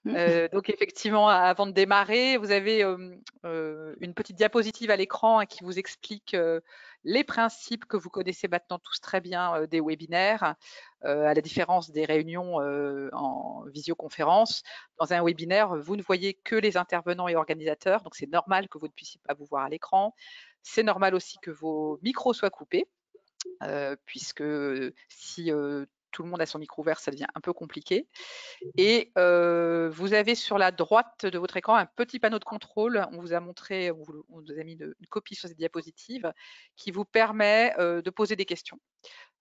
Donc effectivement, avant de démarrer, vous avez une petite diapositive à l'écran qui vous explique les principes que vous connaissez maintenant tous très bien des webinaires, à la différence des réunions en visioconférence. Dans un webinaire, vous ne voyez que les intervenants et organisateurs, donc c'est normal que vous ne puissiez pas vous voir à l'écran. C'est normal aussi que vos micros soient coupés, puisque si tout le monde a son micro ouvert, ça devient un peu compliqué. Et vous avez sur la droite de votre écran un petit panneau de contrôle. On vous a montré, on vous a mis une copie sur cette diapositive qui vous permet de poser des questions.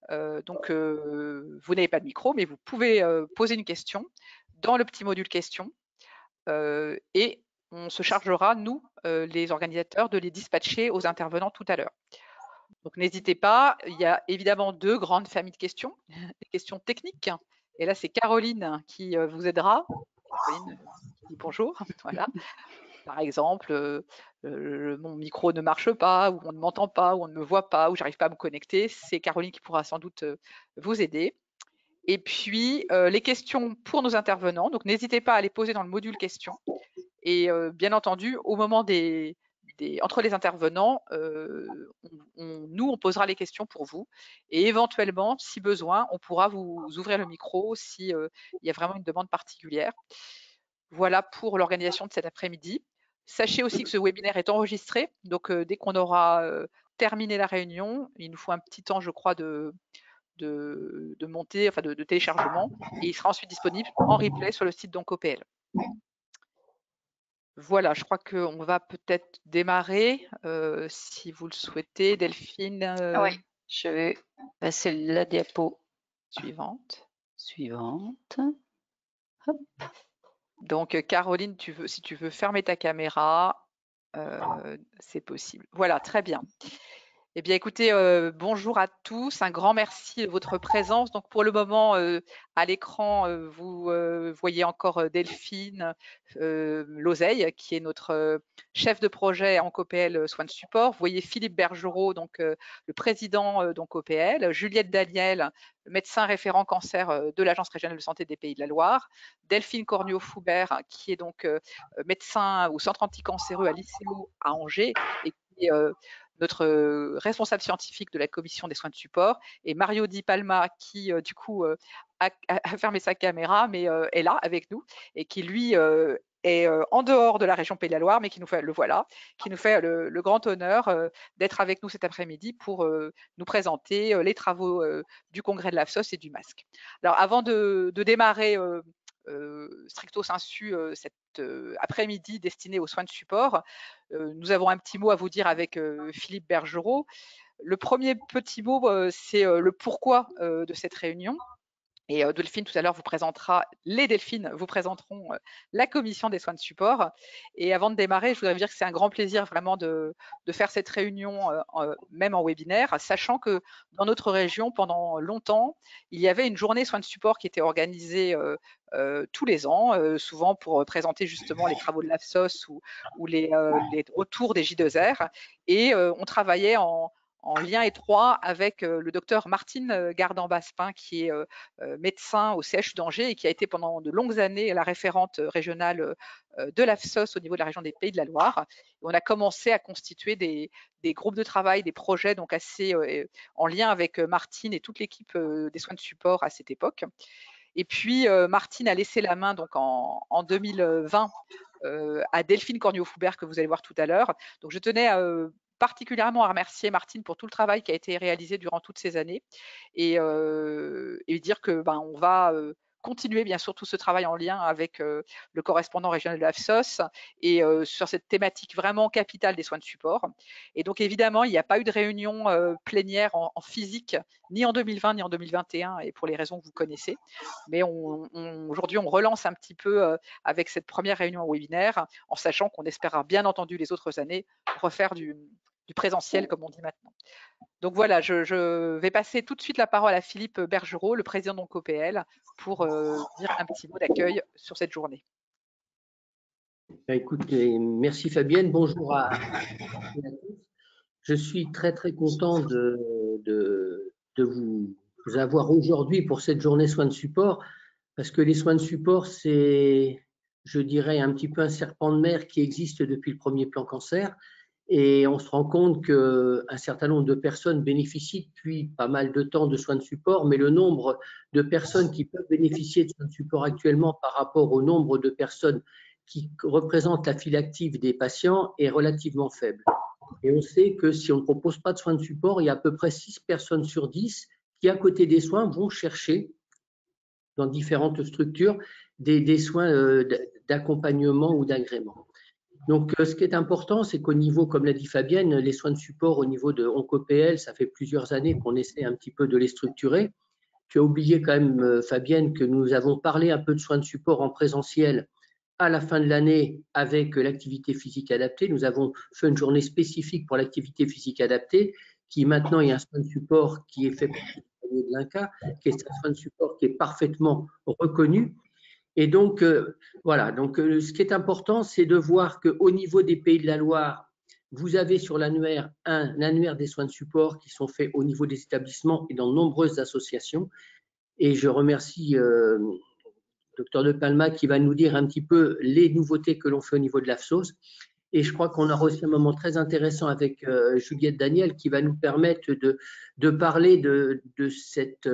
Donc, vous n'avez pas de micro, mais vous pouvez poser une question dans le petit module question et on se chargera, nous, les organisateurs, de les dispatcher aux intervenants tout à l'heure. Donc, n'hésitez pas. Il y a évidemment deux grandes familles de questions. Les questions techniques. Et là, c'est Caroline qui vous aidera. Caroline, dis bonjour. Voilà. Par exemple, mon micro ne marche pas, ou on ne m'entend pas, ou on ne me voit pas, ou j'arrive pas à me connecter. C'est Caroline qui pourra sans doute vous aider. Et puis, les questions pour nos intervenants. Donc, n'hésitez pas à les poser dans le module questions. Et bien entendu, au moment entre les intervenants, nous, on posera les questions pour vous. Et éventuellement, si besoin, on pourra vous ouvrir le micro si il y a vraiment une demande particulière. Voilà pour l'organisation de cet après-midi. Sachez aussi que ce webinaire est enregistré. Donc, dès qu'on aura terminé la réunion, il nous faut un petit temps, je crois, de montée, enfin de téléchargement. Et il sera ensuite disponible en replay sur le site d'OncoPL. Voilà, je crois qu'on va peut-être démarrer, si vous le souhaitez. Delphine, Oui, je vais passer la diapo suivante. suivante. Hop. Donc, Caroline, si tu veux fermer ta caméra, c'est possible. Voilà, très bien. Eh bien, écoutez, bonjour à tous. Un grand merci de votre présence. Donc, pour le moment, à l'écran, vous voyez encore Delphine Lozeille, qui est notre chef de projet en COPL Soins de Support. Vous voyez Philippe Bergerot, donc le président d'OncoPL, Juliette Daniel, médecin référent cancer de l'Agence régionale de santé des Pays de la Loire, Delphine Cornio-Foubert, qui est donc médecin au centre anticancéreux à l'ICO à Angers et qui est notre responsable scientifique de la commission des soins de support, et Mario Di Palma qui, du coup, a fermé sa caméra, mais est là avec nous, et qui, lui, est en dehors de la région Pays de la Loire, mais qui nous fait, le voilà, qui nous fait le grand honneur d'être avec nous cet après-midi pour nous présenter les travaux du congrès de l'AFSOS et du masque. Alors, avant de démarrer stricto sensu cet après-midi destiné aux soins de support, nous avons un petit mot à vous dire avec Philippe Bergerot. Le premier petit mot, c'est le pourquoi de cette réunion. Et Delphine, tout à l'heure, les Delphines vous présenteront la commission des soins de support. Et avant de démarrer, je voudrais vous dire que c'est un grand plaisir vraiment de faire cette réunion, même en webinaire, sachant que dans notre région, pendant longtemps, il y avait une journée soins de support qui était organisée tous les ans, souvent pour présenter justement les travaux de l'AFSOS ou les retours des J2R. Et on travaillait en lien étroit avec le docteur Martine Gardan-Baspin, qui est médecin au CHU d'Angers et qui a été pendant de longues années la référente régionale de l'AFSOS au niveau de la région des Pays de la Loire. Et on a commencé à constituer des groupes de travail, des projets donc assez en lien avec Martine et toute l'équipe des soins de support à cette époque. Et puis Martine a laissé la main donc en 2020 à Delphine Cornio-Foubert, que vous allez voir tout à l'heure. Donc je tenais particulièrement à remercier Martine pour tout le travail qui a été réalisé durant toutes ces années et dire que on va continuer bien sûr tout ce travail en lien avec le correspondant régional de l'AFSOS et sur cette thématique vraiment capitale des soins de support. Et donc évidemment, il n'y a pas eu de réunion plénière en physique ni en 2020 ni en 2021 et pour les raisons que vous connaissez. Mais aujourd'hui, on relance un petit peu avec cette première réunion en webinaire, en sachant qu'on espérera bien entendu les autres années refaire du présentiel, comme on dit maintenant. Donc voilà, je vais passer tout de suite la parole à Philippe Bergerot, le président d'OncoPL, pour dire un petit mot d'accueil sur cette journée. Écoutez, merci Fabienne, bonjour à tous. Je suis très très content de vous avoir aujourd'hui pour cette journée soins de support, parce que les soins de support, c'est je dirais, un petit peu un serpent de mer qui existe depuis le premier plan cancer. Et on se rend compte qu'un certain nombre de personnes bénéficient depuis pas mal de temps de soins de support, mais le nombre de personnes qui peuvent bénéficier de soins de support actuellement par rapport au nombre de personnes qui représentent la file active des patients est relativement faible. Et on sait que si on ne propose pas de soins de support, il y a à peu près 6 personnes sur 10 qui, à côté des soins, vont chercher dans différentes structures des soins d'accompagnement ou d'agrément. Donc, ce qui est important, c'est qu'au niveau, comme l'a dit Fabienne, les soins de support au niveau de OncoPL, ça fait plusieurs années qu'on essaie un petit peu de les structurer. Tu as oublié quand même, Fabienne, que nous avons parlé un peu de soins de support en présentiel à la fin de l'année avec l'activité physique adaptée. Nous avons fait une journée spécifique pour l'activité physique adaptée, qui maintenant est un soin de support qui est fait par de l'INCA, qui est un soin de support qui est parfaitement reconnu. Et donc, voilà. Donc, ce qui est important, c'est de voir qu'au niveau des Pays de la Loire, vous avez sur l'annuaire un annuaire des soins de support qui sont faits au niveau des établissements et dans de nombreuses associations. Et je remercie Dr De Palma qui va nous dire un petit peu les nouveautés que l'on fait au niveau de l'AFSOS. Et je crois qu'on aura aussi un moment très intéressant avec Juliette Daniel qui va nous permettre de parler de cette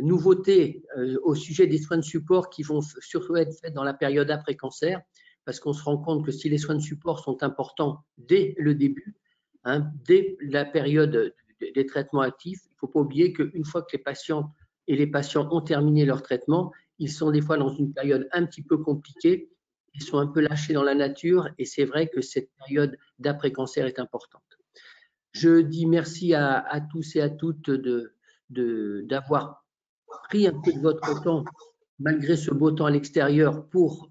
nouveauté au sujet des soins de support qui vont surtout être faits dans la période après-cancer, parce qu'on se rend compte que si les soins de support sont importants dès le début, dès la période des traitements actifs, il ne faut pas oublier qu'une fois que les patientes et les patients ont terminé leur traitement, ils sont des fois dans une période un petit peu compliquée, ils sont un peu lâchés dans la nature et c'est vrai que cette période d'après-cancer est importante. Je dis merci à tous et à toutes d'avoir pris un peu de votre temps, malgré ce beau temps à l'extérieur, pour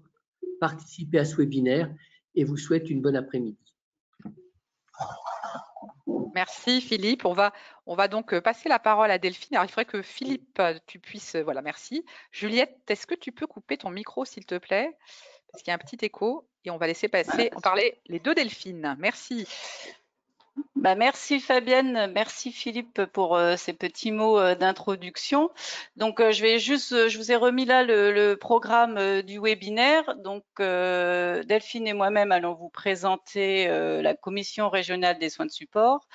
participer à ce webinaire et vous souhaite une bonne après-midi. Merci Philippe. On va donc passer la parole à Delphine. Alors, il faudrait que Philippe, tu puisses… Voilà, merci. Juliette, est-ce que tu peux couper ton micro, s'il te plaît? Parce qu'il y a un petit écho et on va laisser parler les deux Delphines. Merci. Bah, merci Fabienne, merci Philippe pour ces petits mots d'introduction. Donc je vous ai remis là le programme du webinaire. Donc Delphine et moi-même allons vous présenter la commission régionale des soins de support.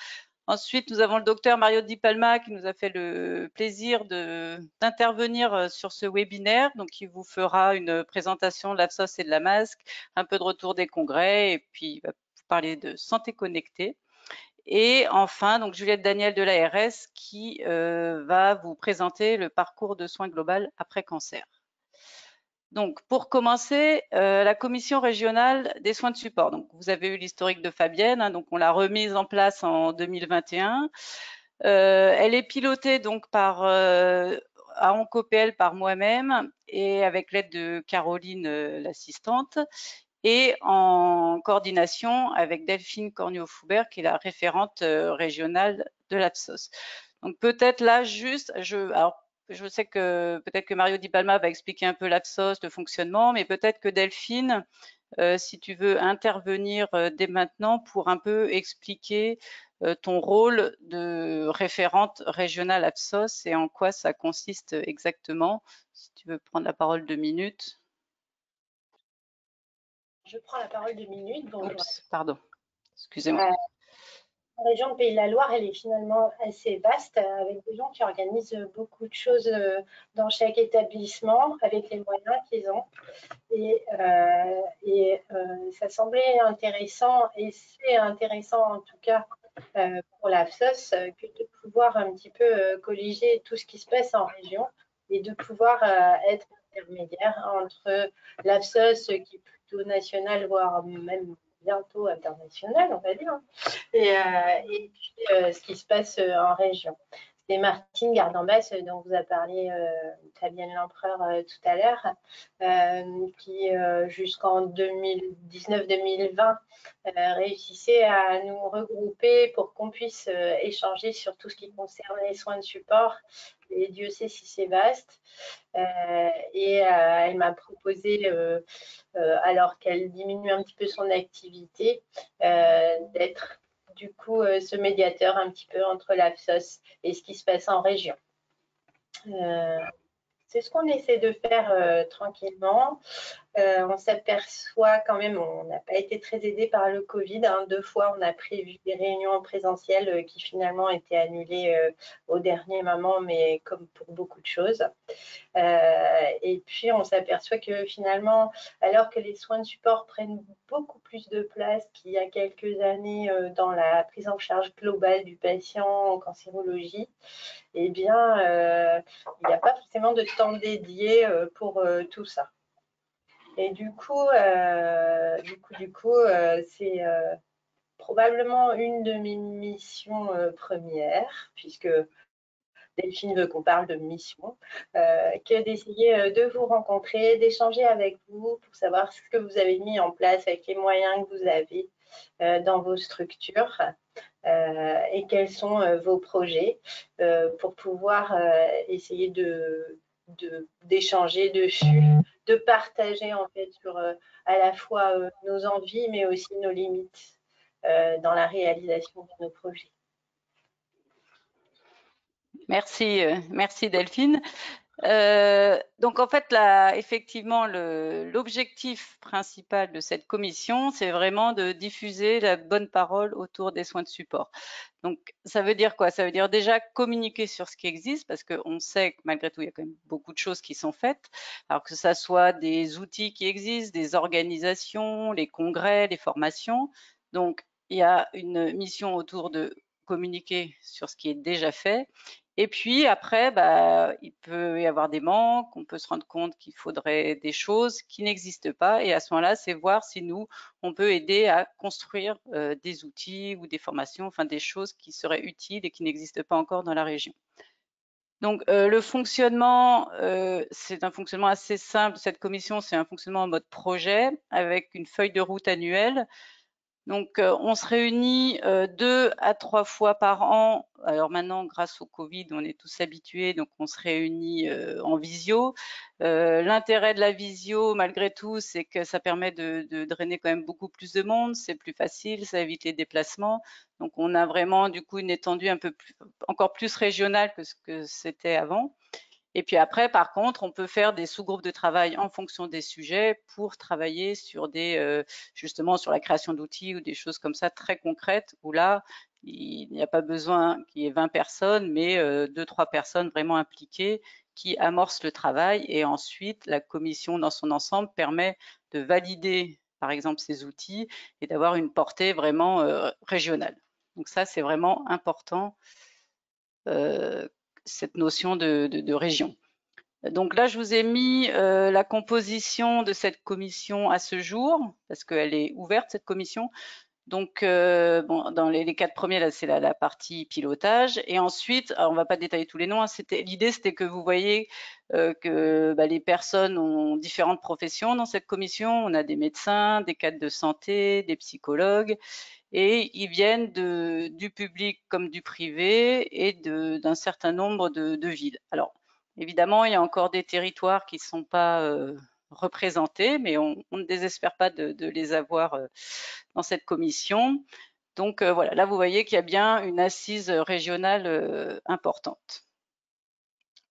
Ensuite, nous avons le docteur Mario Di Palma qui nous a fait le plaisir d'intervenir sur ce webinaire. Donc, il vous fera une présentation de l'AFSOS et de la MASC, un peu de retour des congrès et puis il va vous parler de santé connectée. Et enfin, donc Juliette Daniel de l'ARS qui va vous présenter le parcours de soins global après cancer. Donc, pour commencer, la commission régionale des soins de support. Donc, vous avez eu l'historique de Fabienne, donc on l'a remise en place en 2021. Elle est pilotée donc à OncoPL par moi-même et avec l'aide de Caroline, l'assistante, et en coordination avec Delphine Cornio-Foubert, qui est la référente régionale de l'AFSOS. Donc peut-être là juste, je sais que peut-être que Mario Di Palma va expliquer un peu l'AFSOS, le fonctionnement, mais peut-être que Delphine, si tu veux intervenir dès maintenant pour un peu expliquer ton rôle de référente régionale AFSOS et en quoi ça consiste exactement. Si tu veux prendre la parole 2 minutes. Je prends la parole 2 minutes. Bonjour. Oups, pardon, excusez-moi. La région de Pays de la Loire, elle est finalement assez vaste, avec des gens qui organisent beaucoup de choses dans chaque établissement, avec les moyens qu'ils ont. Et ça semblait intéressant, et c'est intéressant en tout cas pour l'AFSOS, que de pouvoir un petit peu colliger tout ce qui se passe en région et de pouvoir être intermédiaire entre l'AFSOS qui est plutôt national, voire même bientôt international, on va dire, et puis ce qui se passe en région. C'est Martine Gardenbasse dont vous a parlé Fabienne Lempereur tout à l'heure, qui jusqu'en 2019-2020 réussissait à nous regrouper pour qu'on puisse échanger sur tout ce qui concerne les soins de support. Et Dieu sait si c'est vaste. Et elle m'a proposé, alors qu'elle diminue un petit peu son activité, d'être du coup ce médiateur un petit peu entre l'AFSOS et ce qui se passe en région. C'est ce qu'on essaie de faire tranquillement. on s'aperçoit quand même, on n'a pas été très aidé par le Covid. Hein. 2 fois, on a prévu des réunions en présentiel qui finalement étaient annulées au dernier moment, mais comme pour beaucoup de choses. Et puis, on s'aperçoit que finalement, alors que les soins de support prennent beaucoup plus de place qu'il y a quelques années dans la prise en charge globale du patient en cancérologie, eh bien, il n'y a pas forcément de temps dédié pour tout ça. Et du coup, c'est probablement une de mes missions premières, puisque Delphine veut qu'on parle de mission, que d'essayer de vous rencontrer, d'échanger avec vous pour savoir ce que vous avez mis en place avec les moyens que vous avez dans vos structures et quels sont vos projets pour pouvoir essayer d'échanger dessus, de partager en fait sur à la fois nos envies mais aussi nos limites dans la réalisation de nos projets. Merci, merci Delphine. Donc en fait, là, effectivement, l'objectif principal de cette commission, c'est vraiment de diffuser la bonne parole autour des soins de support. Donc ça veut dire quoi? Ça veut dire déjà communiquer sur ce qui existe, parce qu'on sait que malgré tout, il y a quand même beaucoup de choses qui sont faites. Alors que ça soit des outils qui existent, des organisations, les congrès, les formations. Donc il y a une mission autour de communiquer sur ce qui est déjà fait. Et puis après, il peut y avoir des manques, on peut se rendre compte qu'il faudrait des choses qui n'existent pas. Et à ce moment-là, c'est voir si nous, on peut aider à construire des outils ou des formations, enfin des choses qui seraient utiles et qui n'existent pas encore dans la région. Donc le fonctionnement, c'est un fonctionnement assez simple. Cette commission, c'est un fonctionnement en mode projet avec une feuille de route annuelle. Donc, on se réunit 2 à 3 fois par an. Alors maintenant, grâce au Covid, on est tous habitués, donc on se réunit en visio. L'intérêt de la visio, malgré tout, c'est que ça permet de drainer quand même beaucoup plus de monde. C'est plus facile, ça évite les déplacements. Donc, on a vraiment du coup une étendue un peu plus, encore plus régionale que ce que c'était avant. Et puis après, par contre, on peut faire des sous-groupes de travail en fonction des sujets pour travailler sur justement sur la création d'outils ou des choses comme ça très concrètes où là, il n'y a pas besoin qu'il y ait 20 personnes, mais 2-3 personnes vraiment impliquées qui amorcent le travail. Et ensuite, la commission dans son ensemble permet de valider, par exemple, ces outils et d'avoir une portée vraiment régionale. Donc ça, c'est vraiment important. Cette notion de région. Donc là, je vous ai mis la composition de cette commission à ce jour, parce qu'elle est ouverte, cette commission. Donc, bon, dans les 4 premiers, là, c'est la partie pilotage. Et ensuite, alors, on ne va pas détailler tous les noms, hein, l'idée, c'était que vous voyez que les personnes ont différentes professions dans cette commission. On a des médecins, des cadres de santé, des psychologues, et ils viennent du public comme du privé et d'un certain nombre de villes. Alors, évidemment, il y a encore des territoires qui ne sont pas représentés, mais on ne désespère pas de les avoir dans cette commission. Donc voilà, là vous voyez qu'il y a bien une assise régionale importante.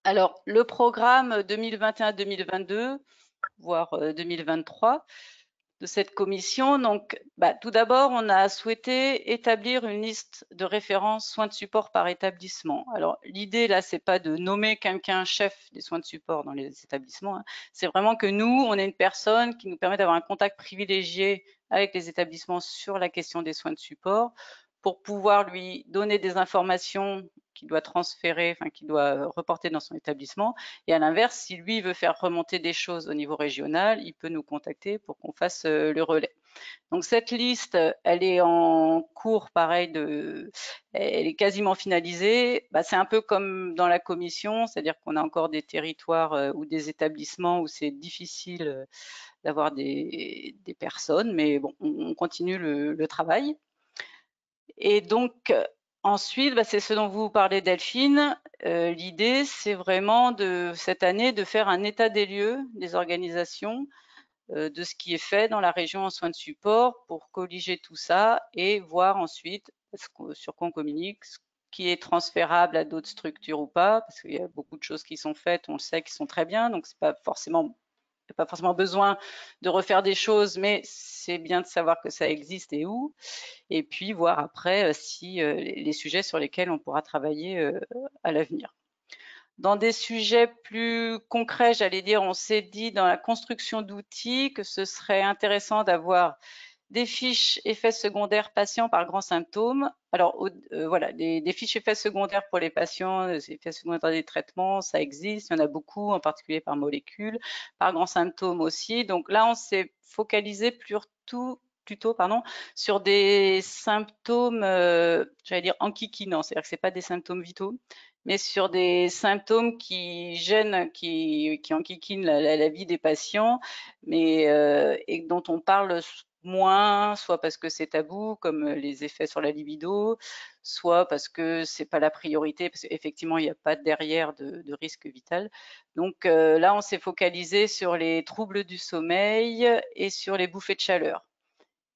Alors, le programme 2021-2022, voire 2023, de cette commission. Donc, tout d'abord, on a souhaité établir une liste de références soins de support par établissement. Alors, l'idée là, c'est pas de nommer quelqu'un chef des soins de support dans les établissements. Hein. C'est vraiment que nous, on est une personne qui nous permet d'avoir un contact privilégié avec les établissements sur la question des soins de support pour pouvoir lui donner des informations qu'il doit transférer, enfin qu'il doit reporter dans son établissement. Et à l'inverse, si lui veut faire remonter des choses au niveau régional, il peut nous contacter pour qu'on fasse le relais. Donc cette liste, elle est en cours, pareil, elle est quasiment finalisée. C'est un peu comme dans la commission, c'est-à-dire qu'on a encore des territoires ou des établissements où c'est difficile d'avoir des personnes, mais bon, on continue le travail. Et donc, ensuite, c'est ce dont vous parlez, Delphine. L'idée, c'est vraiment cette année de faire un état des lieux des organisations, de ce qui est fait dans la région en soins de support pour colliger tout ça et voir ensuite sur quoi on communique, ce qui est transférable à d'autres structures ou pas, parce qu'il y a beaucoup de choses qui sont faites, on le sait, qui sont très bien, donc c'est pas forcément n'y a pas forcément besoin de refaire des choses, mais c'est bien de savoir que ça existe et où. Et puis voir après si les sujets sur lesquels on pourra travailler à l'avenir. Dans des sujets plus concrets, j'allais dire, on s'est dit dans la construction d'outils que ce serait intéressant d'avoir des fiches effets secondaires patients par grands symptômes. Alors voilà, des fiches effets secondaires pour les patients, les effets secondaires des traitements, ça existe, il y en a beaucoup, en particulier par molécules, par grands symptômes aussi. Donc là, on s'est focalisé plutôt sur des symptômes, j'allais dire enquiquinants, c'est-à-dire que c'est pas des symptômes vitaux, mais sur des symptômes qui gênent, qui enquiquinent la vie des patients, mais et dont on parle moins, soit parce que c'est tabou, comme les effets sur la libido, soit parce que c'est pas la priorité, parce qu'effectivement il n'y a pas derrière de risque vital. Donc là, on s'est focalisé sur les troubles du sommeil et sur les bouffées de chaleur,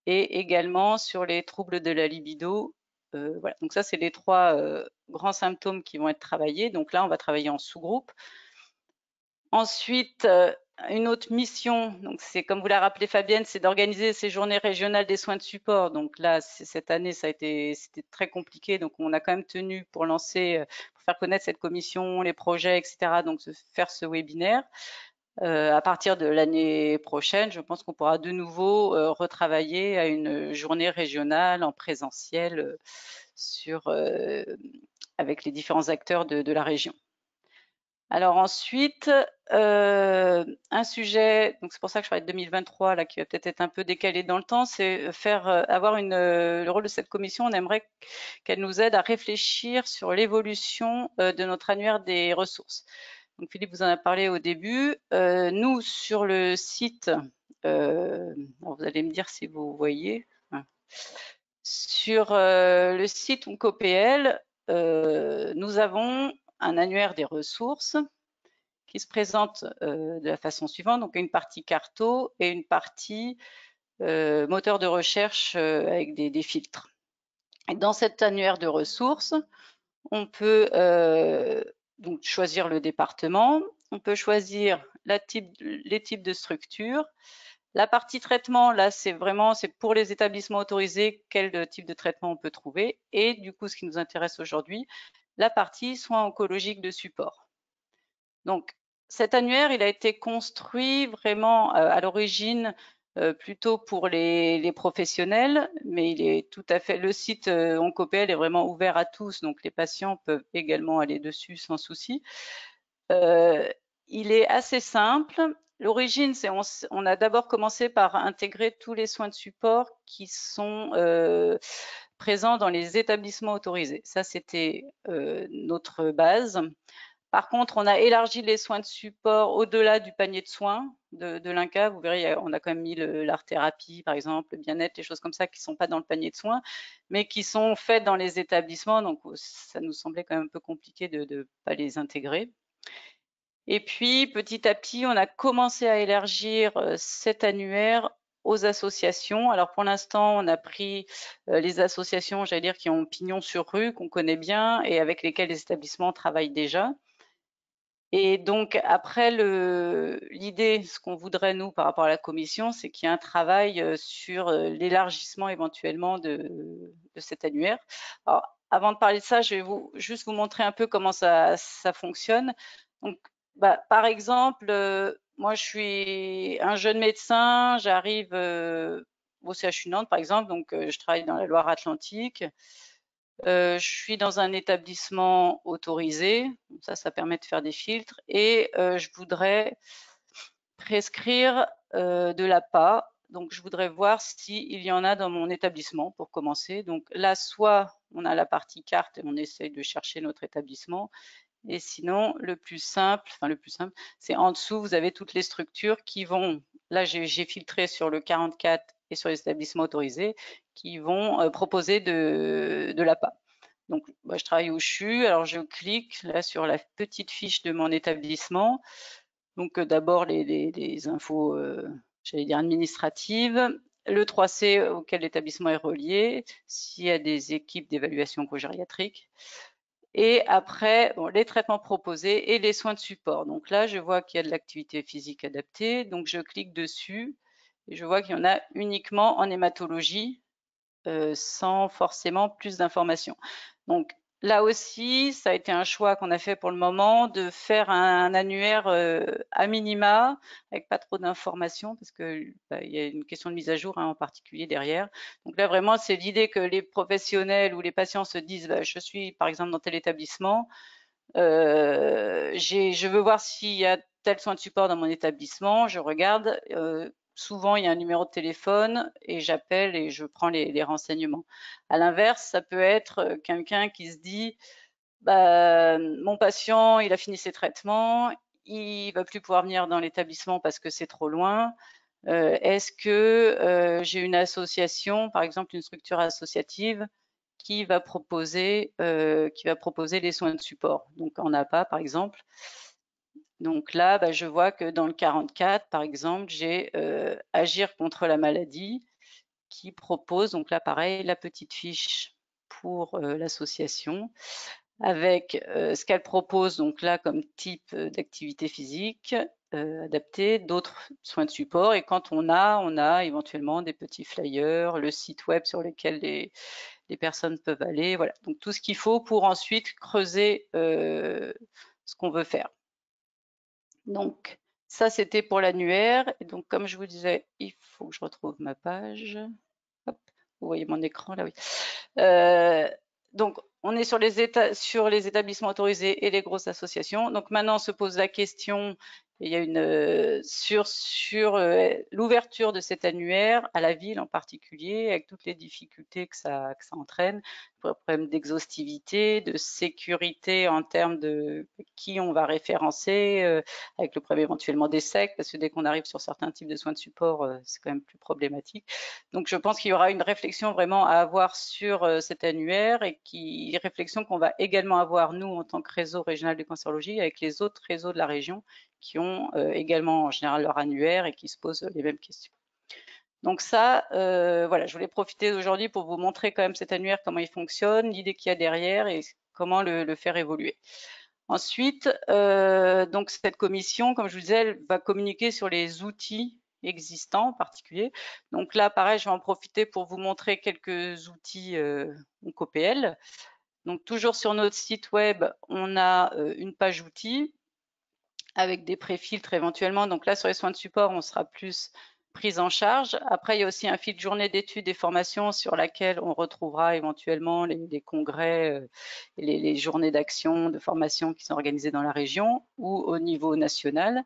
et également sur les troubles de la libido. Voilà. Donc ça, c'est les trois grands symptômes qui vont être travaillés. Donc là, on va travailler en sous-groupe. Ensuite, une autre mission, donc c'est comme vous l'a rappelé Fabienne, c'est d'organiser ces journées régionales des soins de support. Donc là, cette année, c'était très compliqué. Donc on a quand même tenu pour lancer, pour faire connaître cette commission, les projets, etc. Donc faire ce webinaire. À partir de l'année prochaine, je pense qu'on pourra de nouveau retravailler à une journée régionale en présentiel avec les différents acteurs de la région. Alors ensuite, un sujet, donc c'est pour ça que je parlais de 2023, là, qui va peut-être être un peu décalé dans le temps, c'est avoir le rôle de cette commission. On aimerait qu'elle nous aide à réfléchir sur l'évolution de notre annuaire des ressources. Donc Philippe vous en a parlé au début. Nous, sur le site, alors vous allez me dire si vous voyez, sur le site OncoPL, nous avons un annuaire des ressources qui se présente de la façon suivante, donc une partie carto et une partie moteur de recherche avec des filtres. Et dans cet annuaire de ressources, on peut donc choisir le département, on peut choisir les types de structures. La partie traitement, là, c'est pour les établissements autorisés, quel type de traitement on peut trouver. Et du coup, ce qui nous intéresse aujourd'hui, la partie soins oncologiques de support. Donc, cet annuaire, il a été construit vraiment à l'origine plutôt pour les professionnels, mais il est tout à fait, le site OncoPL est vraiment ouvert à tous, donc les patients peuvent également aller dessus sans souci. Il est assez simple. L'origine, c'est on a d'abord commencé par intégrer tous les soins de support qui sont présents dans les établissements autorisés. Ça, c'était notre base. Par contre, on a élargi les soins de support au-delà du panier de soins de l'INCa. Vous verrez, on a quand même mis l'art-thérapie, par exemple, le bien-être, les choses comme ça qui ne sont pas dans le panier de soins, mais qui sont faites dans les établissements. Donc, ça nous semblait quand même un peu compliqué de ne pas les intégrer. Et puis, petit à petit, on a commencé à élargir cet annuaire aux associations. Alors, pour l'instant, on a pris les associations, j'allais dire, qui ont pignon sur rue, qu'on connaît bien et avec lesquelles les établissements travaillent déjà. Et donc, après, l'idée, ce qu'on voudrait, nous, par rapport à la commission, c'est qu'il y ait un travail sur l'élargissement éventuellement de cet annuaire. Alors, avant de parler de ça, je vais juste vous montrer un peu comment ça fonctionne. Donc, par exemple, moi, je suis un jeune médecin, j'arrive au CHU Nantes, par exemple, donc je travaille dans la Loire-Atlantique. Je suis dans un établissement autorisé, ça permet de faire des filtres, et je voudrais prescrire de l'APA. Donc, je voudrais voir s'il y en a dans mon établissement pour commencer. Donc là, soit on a la partie carte et on essaye de chercher notre établissement, et sinon, le plus simple, c'est en dessous, vous avez toutes les structures qui vont, là j'ai filtré sur le 44 et sur les établissements autorisés, qui vont proposer de l'APA. Donc, je travaille au CHU, alors je clique là sur la petite fiche de mon établissement. Donc, d'abord les infos, j'allais dire administratives, le 3C auquel l'établissement est relié, s'il y a des équipes d'évaluation cogériatrique. Et après, bon, les traitements proposés et les soins de support. Donc là, je vois qu'il y a de l'activité physique adaptée. Donc je clique dessus et je vois qu'il y en a uniquement en hématologie, sans forcément plus d'informations. Donc là aussi, ça a été un choix qu'on a fait pour le moment de faire un annuaire à minima, avec pas trop d'informations, parce que il y a une question de mise à jour en particulier derrière. Donc là, vraiment, c'est l'idée que les professionnels ou les patients se disent, je suis par exemple dans tel établissement, je veux voir s'il y a tel soin de support dans mon établissement, je regarde. Souvent, il y a un numéro de téléphone et j'appelle et je prends les renseignements. À l'inverse, ça peut être quelqu'un qui se dit, mon patient, il a fini ses traitements, il va plus pouvoir venir dans l'établissement parce que c'est trop loin. Est-ce que j'ai une association, par exemple une structure associative, qui va proposer les soins de support? Donc en APA, par exemple. Donc là, je vois que dans le 44, par exemple, j'ai Agir contre la maladie qui propose, donc là pareil, la petite fiche pour l'association avec ce qu'elle propose, donc là comme type d'activité physique adaptée, d'autres soins de support. Et quand on a éventuellement des petits flyers, le site web sur lequel les personnes peuvent aller. Voilà, donc tout ce qu'il faut pour ensuite creuser ce qu'on veut faire. Donc ça, c'était pour l'annuaire. Et donc, comme je vous disais, il faut que je retrouve ma page. Hop, vous voyez mon écran là, oui. Donc, on est sur les établissements autorisés et les grosses associations. Donc maintenant, on se pose la question, il y a une sur l'ouverture de cet annuaire à la ville en particulier, avec toutes les difficultés que ça entraîne, problème d'exhaustivité, de sécurité en termes de qui on va référencer, avec le problème éventuellement des SEC, parce que dès qu'on arrive sur certains types de soins de support, c'est quand même plus problématique. Donc je pense qu'il y aura une réflexion vraiment à avoir sur cet annuaire et réflexion qu'on va également avoir nous en tant que réseau régional de cancérologie avec les autres réseaux de la région qui ont également en général leur annuaire et qui se posent les mêmes questions. Donc ça, voilà, je voulais profiter d'aujourd'hui pour vous montrer quand même cet annuaire, comment il fonctionne, l'idée qu'il y a derrière et comment le faire évoluer. Ensuite, donc cette commission, comme je vous disais, elle va communiquer sur les outils existants en particulier. Donc là, pareil, je vais en profiter pour vous montrer quelques outils OncoPL. Donc toujours sur notre site web, on a une page outils avec des préfiltres éventuellement. Donc là, sur les soins de support, on sera plus prise en charge. Après, il y a aussi un fil journée d'études et formations sur laquelle on retrouvera éventuellement les congrès et les journées d'action, de formation qui sont organisées dans la région ou au niveau national.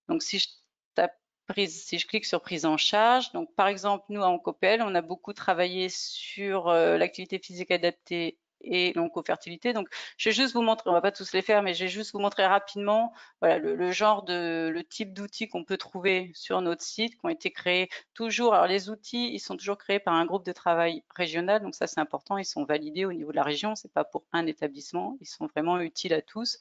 Donc, si je clique sur prise en charge, donc par exemple, nous à OncoPL, on a beaucoup travaillé sur l'activité physique adaptée et l'oncofertilité. Donc, je vais juste vous montrer, on va pas tous les faire, mais je vais juste vous montrer rapidement voilà, le type d'outils qu'on peut trouver sur notre site, qui ont été créés toujours. Alors, les outils, ils sont toujours créés par un groupe de travail régional, donc ça, c'est important. Ils sont validés au niveau de la région, c'est pas pour un établissement, ils sont vraiment utiles à tous.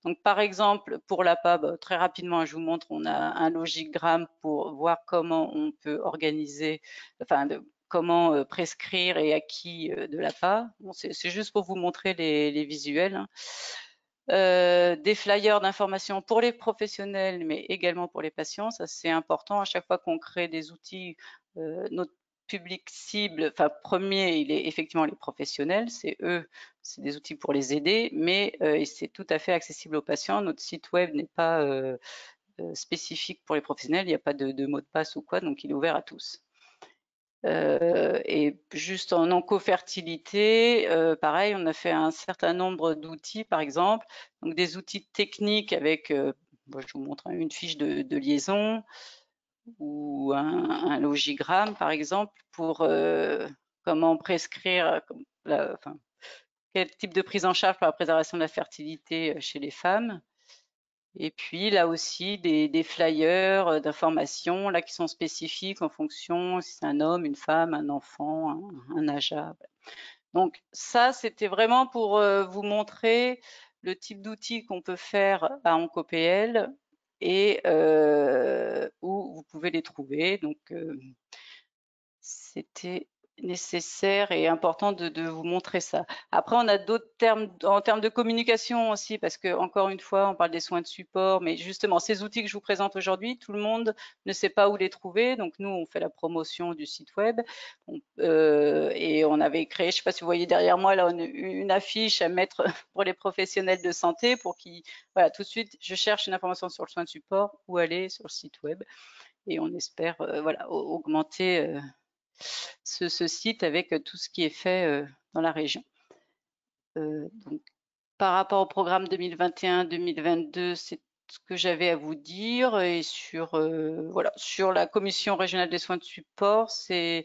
Donc, par exemple, pour l'APA, très rapidement, je vous montre, on a un logigramme pour voir comment on peut organiser, enfin, comment prescrire et à qui de l'APA. Bon, c'est juste pour vous montrer les visuels. Hein. Des flyers d'information pour les professionnels, mais également pour les patients. Ça, c'est important. À chaque fois qu'on crée des outils, notre public cible, enfin premier, il est effectivement les professionnels. C'est eux, c'est des outils pour les aider, mais c'est tout à fait accessible aux patients. Notre site web n'est pas spécifique pour les professionnels. Il n'y a pas de mot de passe ou quoi, donc il est ouvert à tous. Et juste en oncofertilité, pareil, on a fait un certain nombre d'outils, par exemple, donc des outils techniques avec, je vous montre une fiche de liaison ou un logigramme, par exemple, pour comment prescrire, quel type de prise en charge pour la préservation de la fertilité chez les femmes. Et puis là aussi des flyers d'informations là qui sont spécifiques en fonction si c'est un homme, une femme, un enfant, un AJA. Donc ça, c'était vraiment pour vous montrer le type d'outils qu'on peut faire à OncoPL et où vous pouvez les trouver. Donc c'était nécessaire et important de vous montrer ça. Après, on a d'autres termes en termes de communication aussi, parce que encore une fois, on parle des soins de support, mais justement, ces outils que je vous présente aujourd'hui, tout le monde ne sait pas où les trouver. Donc nous, on fait la promotion du site web et on avait créé, je ne sais pas si vous voyez derrière moi là, une affiche à mettre pour les professionnels de santé pour qu'ils, voilà, tout de suite, je cherche une information sur le soin de support, où aller sur le site web, et on espère, voilà, augmenter ce site avec tout ce qui est fait dans la région. Donc, par rapport au programme 2021-2022, c'est ce que j'avais à vous dire. Et sur, voilà, sur la commission régionale des soins de support, j'ai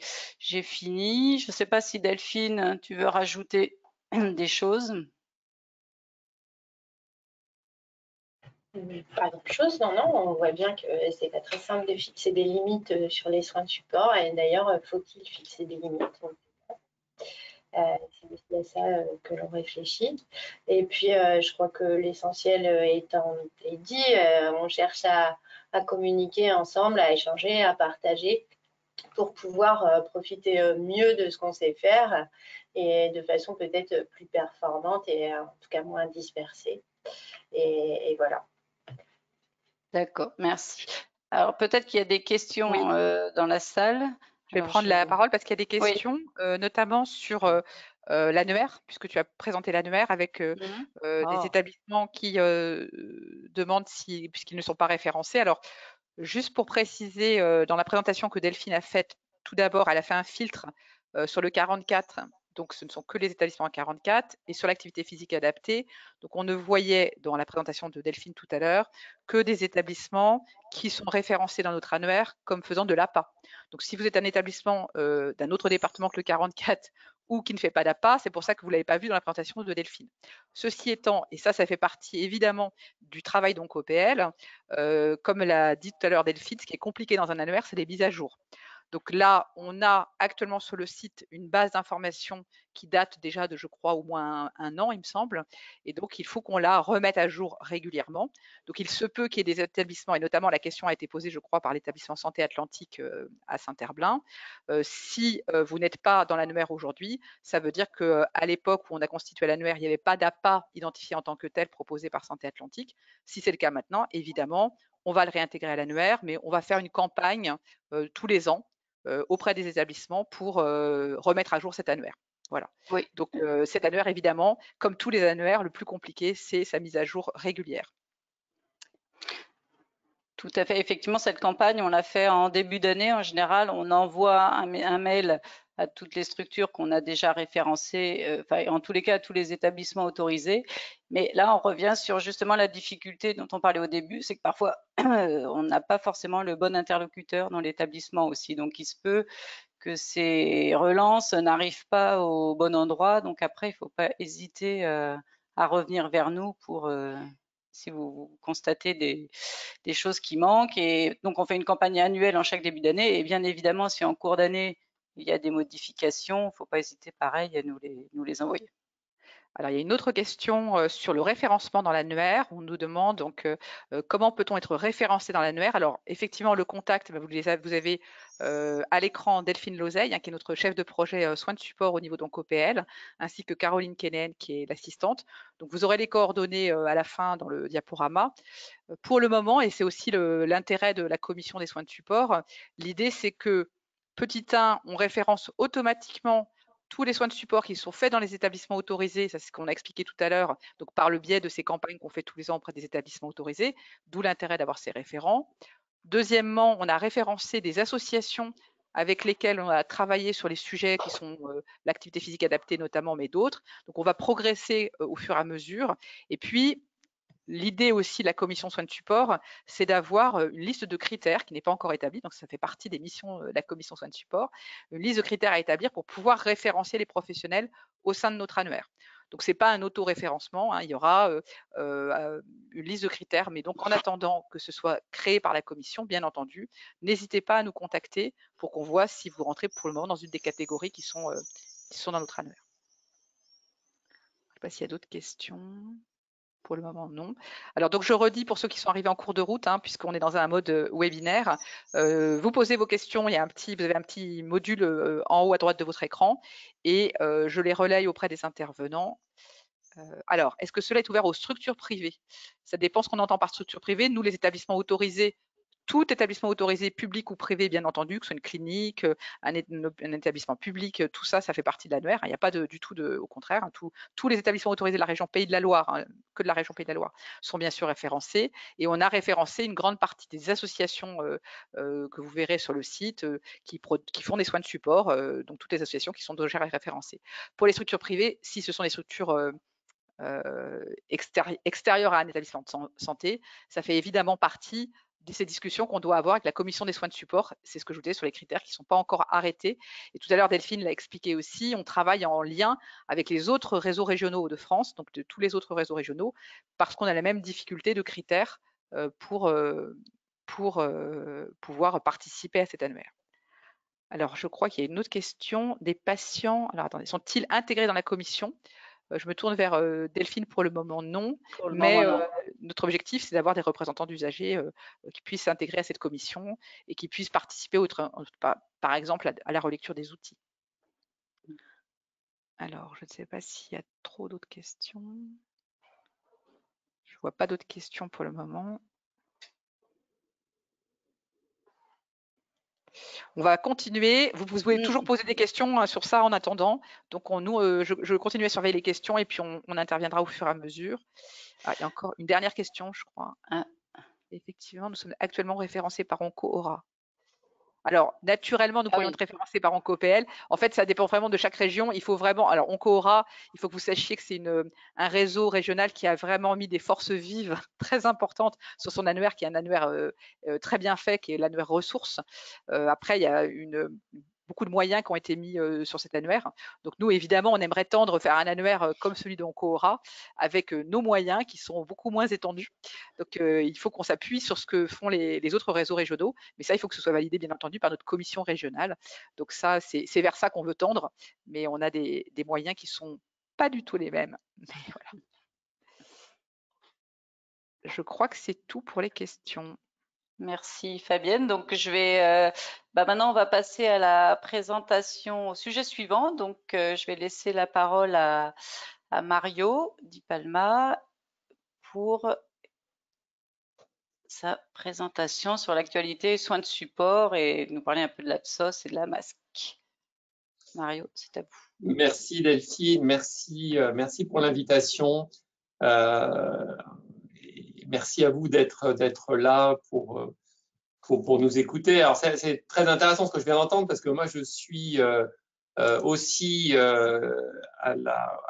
fini. Je ne sais pas si Delphine, tu veux rajouter des choses. Pas grand-chose, non, non. On voit bien que c'est pas très simple de fixer des limites sur les soins de support. Et d'ailleurs, faut-il fixer des limites? C'est aussi à ça que l'on réfléchit. Et puis, je crois que l'essentiel étant dit, on cherche à communiquer ensemble, à échanger, à partager pour pouvoir profiter mieux de ce qu'on sait faire et de façon peut-être plus performante et en tout cas moins dispersée. Et voilà. D'accord, merci. Alors, peut-être qu'il y a des questions Oui. dans la salle. Je vais prendre la parole parce qu'il y a des questions, notamment sur l'annuaire, puisque tu as présenté l'annuaire avec des établissements qui demandent si, puisqu'ils ne sont pas référencés. Alors, juste pour préciser, dans la présentation que Delphine a faite, tout d'abord, elle a fait un filtre sur le 44. Donc, ce ne sont que les établissements à 44 et sur l'activité physique adaptée. Donc, on ne voyait dans la présentation de Delphine tout à l'heure que des établissements qui sont référencés dans notre annuaire comme faisant de l'APA. Donc, si vous êtes un établissement d'un autre département que le 44 ou qui ne fait pas d'APA, c'est pour ça que vous ne l'avez pas vu dans la présentation de Delphine. Ceci étant, et ça fait partie évidemment du travail donc OPL, comme l'a dit tout à l'heure Delphine, ce qui est compliqué dans un annuaire, c'est les mises à jour. Donc là, on a actuellement sur le site une base d'informations qui date déjà de, je crois, au moins un an, il me semble. Et donc, il faut qu'on la remette à jour régulièrement. Donc, il se peut qu'il y ait des établissements, et notamment la question a été posée, je crois, par l'établissement Santé Atlantique à Saint-Herblain. Si vous n'êtes pas dans l'annuaire aujourd'hui, ça veut dire qu'à l'époque où on a constitué l'annuaire, il n'y avait pas d'APA identifié en tant que tel proposé par Santé Atlantique. Si c'est le cas maintenant, évidemment, on va le réintégrer à l'annuaire, mais on va faire une campagne tous les ans auprès des établissements pour remettre à jour cet annuaire. Voilà. Oui. Donc cet annuaire, évidemment, comme tous les annuaires, le plus compliqué, c'est sa mise à jour régulière. Tout à fait. Effectivement, cette campagne, on l'a fait en début d'année. En général, on envoie un mail à toutes les structures qu'on a déjà référencées, enfin, en tous les cas, à tous les établissements autorisés. Mais là, on revient sur justement la difficulté dont on parlait au début, c'est que parfois, on n'a pas forcément le bon interlocuteur dans l'établissement aussi. Donc, il se peut que ces relances n'arrivent pas au bon endroit. Donc, après, il ne faut pas hésiter à revenir vers nous pour si vous constatez des choses qui manquent. Et donc, on fait une campagne annuelle en chaque début d'année. Et bien évidemment, si en cours d'année, il y a des modifications, il ne faut pas hésiter, pareil, à nous les envoyer. Alors, il y a une autre question sur le référencement dans l'annuaire. On nous demande donc comment peut-on être référencé dans l'annuaire. Alors, effectivement, le contact, vous avez à l'écran Delphine Lozeille, qui est notre chef de projet soins de support au niveau donc OPL, ainsi que Caroline Kenen, qui est l'assistante. Donc, vous aurez les coordonnées à la fin dans le diaporama. Pour le moment, et c'est aussi l'intérêt de la commission des soins de support, l'idée c'est que, petit 1, on référence automatiquement tous les soins de support qui sont faits dans les établissements autorisés, ça c'est ce qu'on a expliqué tout à l'heure, donc par le biais de ces campagnes qu'on fait tous les ans auprès des établissements autorisés, d'où l'intérêt d'avoir ces référents. Deuxièmement, on a référencé des associations avec lesquelles on a travaillé sur les sujets qui sont l'activité physique adaptée notamment, mais d'autres. Donc on va progresser au fur et à mesure. Et puis, l'idée aussi de la commission soins de support, c'est d'avoir une liste de critères qui n'est pas encore établie, donc ça fait partie des missions de la commission soins de support, une liste de critères à établir pour pouvoir référencer les professionnels au sein de notre annuaire. Donc ce n'est pas un auto-référencement, il y aura une liste de critères, mais donc en attendant que ce soit créé par la commission, bien entendu, n'hésitez pas à nous contacter pour qu'on voit si vous rentrez pour le moment dans une des catégories qui sont dans notre annuaire. Je ne sais pas s'il y a d'autres questions. Pour le moment, non. Alors, donc, je redis pour ceux qui sont arrivés en cours de route, hein, puisqu'on est dans un mode webinaire, vous posez vos questions, vous avez un petit module en haut à droite de votre écran et je les relaye auprès des intervenants. Alors, est-ce que cela est ouvert aux structures privées? Ça dépend ce qu'on entend par structure privée. Nous, les établissements autorisés, tout établissement autorisé, public ou privé, bien entendu, que ce soit une clinique, un établissement public, tout ça, ça fait partie de l'annuaire. Il n'y a pas du tout au contraire. Hein, tous les établissements autorisés de la région Pays de la Loire, hein, que de la région Pays de la Loire, sont bien sûr référencés. Et on a référencé une grande partie des associations que vous verrez sur le site qui font des soins de support, donc toutes les associations qui sont déjà référencées. Pour les structures privées, si ce sont des structures extérieures à un établissement de santé, ça fait évidemment partie de ces discussions qu'on doit avoir avec la commission des soins de support. C'est ce que je vous disais sur les critères qui ne sont pas encore arrêtés. Et tout à l'heure, Delphine l'a expliqué aussi, on travaille en lien avec les autres réseaux régionaux de France, donc de tous les autres réseaux régionaux, parce qu'on a la même difficulté de critères pour pouvoir participer à cet annuaire. Alors, je crois qu'il y a une autre question. Des patients, alors attendez, sont-ils intégrés dans la commission? Je me tourne vers Delphine pour le moment, non. Mais notre objectif, c'est d'avoir des représentants d'usagers qui puissent s'intégrer à cette commission et qui puissent participer, par exemple, à la relecture des outils. Alors, je ne sais pas s'il y a trop d'autres questions. Je ne vois pas d'autres questions pour le moment. On va continuer. Vous pouvez toujours poser des questions sur ça en attendant. Donc, je continue à surveiller les questions et puis on interviendra au fur et à mesure. Ah, il y a encore une dernière question, je crois. Effectivement, nous sommes actuellement référencés par OncoAura. Alors, naturellement, nous pourrions être référencés par OncoPL. En fait, ça dépend vraiment de chaque région. Il faut vraiment. Alors, OncoAura, il faut que vous sachiez que c'est un réseau régional qui a vraiment mis des forces vives très importantes sur son annuaire, qui est un annuaire très bien fait, qui est l'annuaire ressources. Après, il y a beaucoup de moyens qui ont été mis sur cet annuaire. Donc nous, évidemment, on aimerait tendre faire un annuaire comme celui d'OncoAura avec nos moyens qui sont beaucoup moins étendus. Donc il faut qu'on s'appuie sur ce que font les autres réseaux régionaux, mais ça, il faut que ce soit validé, bien entendu, par notre commission régionale. Donc ça, c'est vers ça qu'on veut tendre, mais on a des moyens qui sont pas du tout les mêmes. Mais voilà. Je crois que c'est tout pour les questions. Merci Fabienne. Donc je vais maintenant on va passer à la présentation au sujet suivant. Donc je vais laisser la parole à Mario Di Palma pour sa présentation sur l'actualité soins de support et nous parler un peu de l'Absos et de la masque. Mario, c'est à vous. Merci Delphine, merci pour l'invitation. Merci à vous d'être là pour nous écouter. Alors c'est très intéressant ce que je viens d'entendre parce que moi je suis aussi à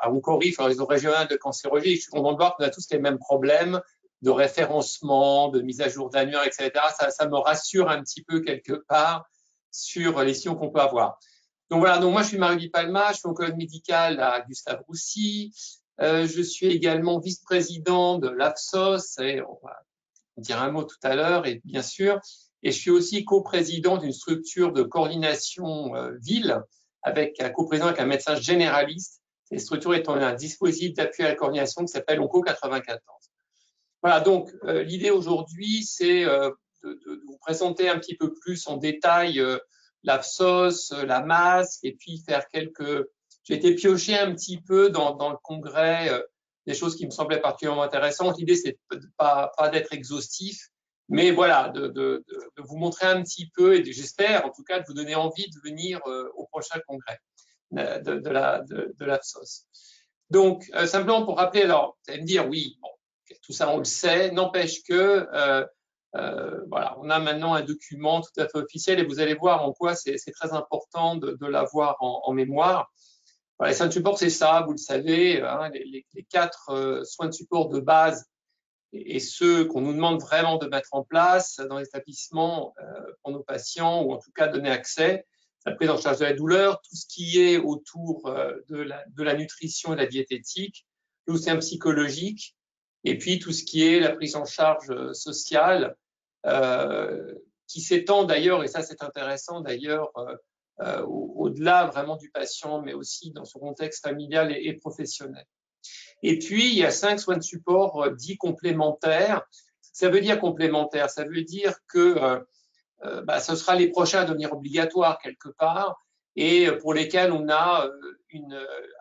OncoRIF, le réseau régional de cancérologie. Je suis content de voir qu'on a tous les mêmes problèmes de référencement, de mise à jour d'annuaire, etc. Ça me rassure un petit peu quelque part sur les sillons qu'on peut avoir. Donc voilà, donc moi je suis Mario Di Palma, je suis oncologue médical à Gustave Roussy. Je suis également vice-président de l'Absos, et on va dire un mot tout à l'heure, et bien sûr, et je suis aussi coprésident d'une structure de coordination ville, avec un coprésident avec un médecin généraliste. Cette structure étant un dispositif d'appui à la coordination qui s'appelle Onco 94. Voilà, donc l'idée aujourd'hui, c'est de vous présenter un petit peu plus en détail l'Absos, la masque, et puis faire j'ai été pioché un petit peu dans le congrès des choses qui me semblaient particulièrement intéressantes. L'idée, c'est pas d'être exhaustif, mais voilà, de vous montrer un petit peu, et j'espère en tout cas de vous donner envie de venir au prochain congrès de l'Absos. Donc, simplement pour rappeler, alors, vous allez me dire, oui, bon, tout ça on le sait, n'empêche que voilà, on a maintenant un document tout à fait officiel et vous allez voir en quoi c'est très important de l'avoir en mémoire. Voilà, les soins de support, c'est ça, vous le savez, hein, les 4 soins de support de base et ceux qu'on nous demande vraiment de mettre en place dans l'établissement pour nos patients, ou en tout cas donner accès. C'est la prise en charge de la douleur, tout ce qui est autour de la nutrition et de la diététique, le soutien psychologique, et puis tout ce qui est la prise en charge sociale, qui s'étend d'ailleurs, et ça c'est intéressant d'ailleurs, au-delà vraiment du patient, mais aussi dans son contexte familial et professionnel. Et puis, il y a 5 soins de support dits complémentaires. Ça veut dire complémentaire, ça veut dire que ce sera les prochains à devenir obligatoires quelque part et pour lesquels on a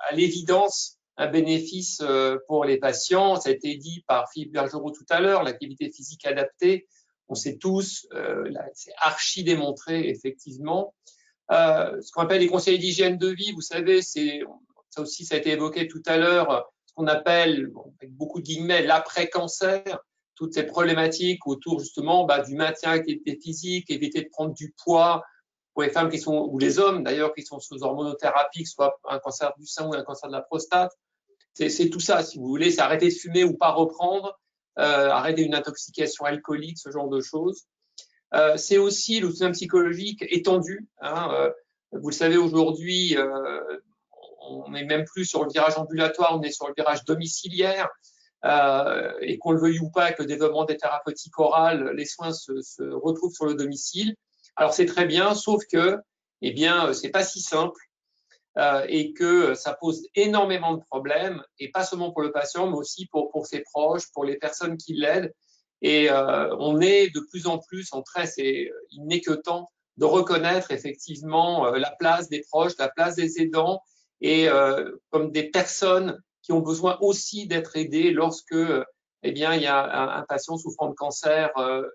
à l'évidence un bénéfice pour les patients. Ça a été dit par Philippe Bergerot tout à l'heure, l'activité physique adaptée, on sait tous, c'est archi démontré effectivement. Ce qu'on appelle les conseils d'hygiène de vie, vous savez, ça aussi ça a été évoqué tout à l'heure, ce qu'on appelle, avec beaucoup de guillemets, l'après-cancer, toutes ces problématiques autour justement du maintien de l'activité physique, éviter de prendre du poids pour les femmes qui sont, ou les hommes d'ailleurs, qui sont sous hormonothérapie, que ce soit un cancer du sein ou un cancer de la prostate. C'est tout ça, si vous voulez, c'est arrêter de fumer ou pas reprendre, arrêter une intoxication alcoolique, ce genre de choses. C'est aussi le soutien psychologique étendu. Vous le savez, aujourd'hui, on n'est même plus sur le virage ambulatoire, on est sur le virage domiciliaire. Et qu'on le veuille ou pas, avec le développement des thérapeutiques orales, les soins se retrouvent sur le domicile. Alors c'est très bien, sauf que, c'est pas si simple et que ça pose énormément de problèmes, et pas seulement pour le patient, mais aussi pour ses proches, pour les personnes qui l'aident. Et on est de plus en plus il n'est que temps de reconnaître effectivement la place des proches, la place des aidants, et comme des personnes qui ont besoin aussi d'être aidés lorsque, il y a un patient souffrant de cancer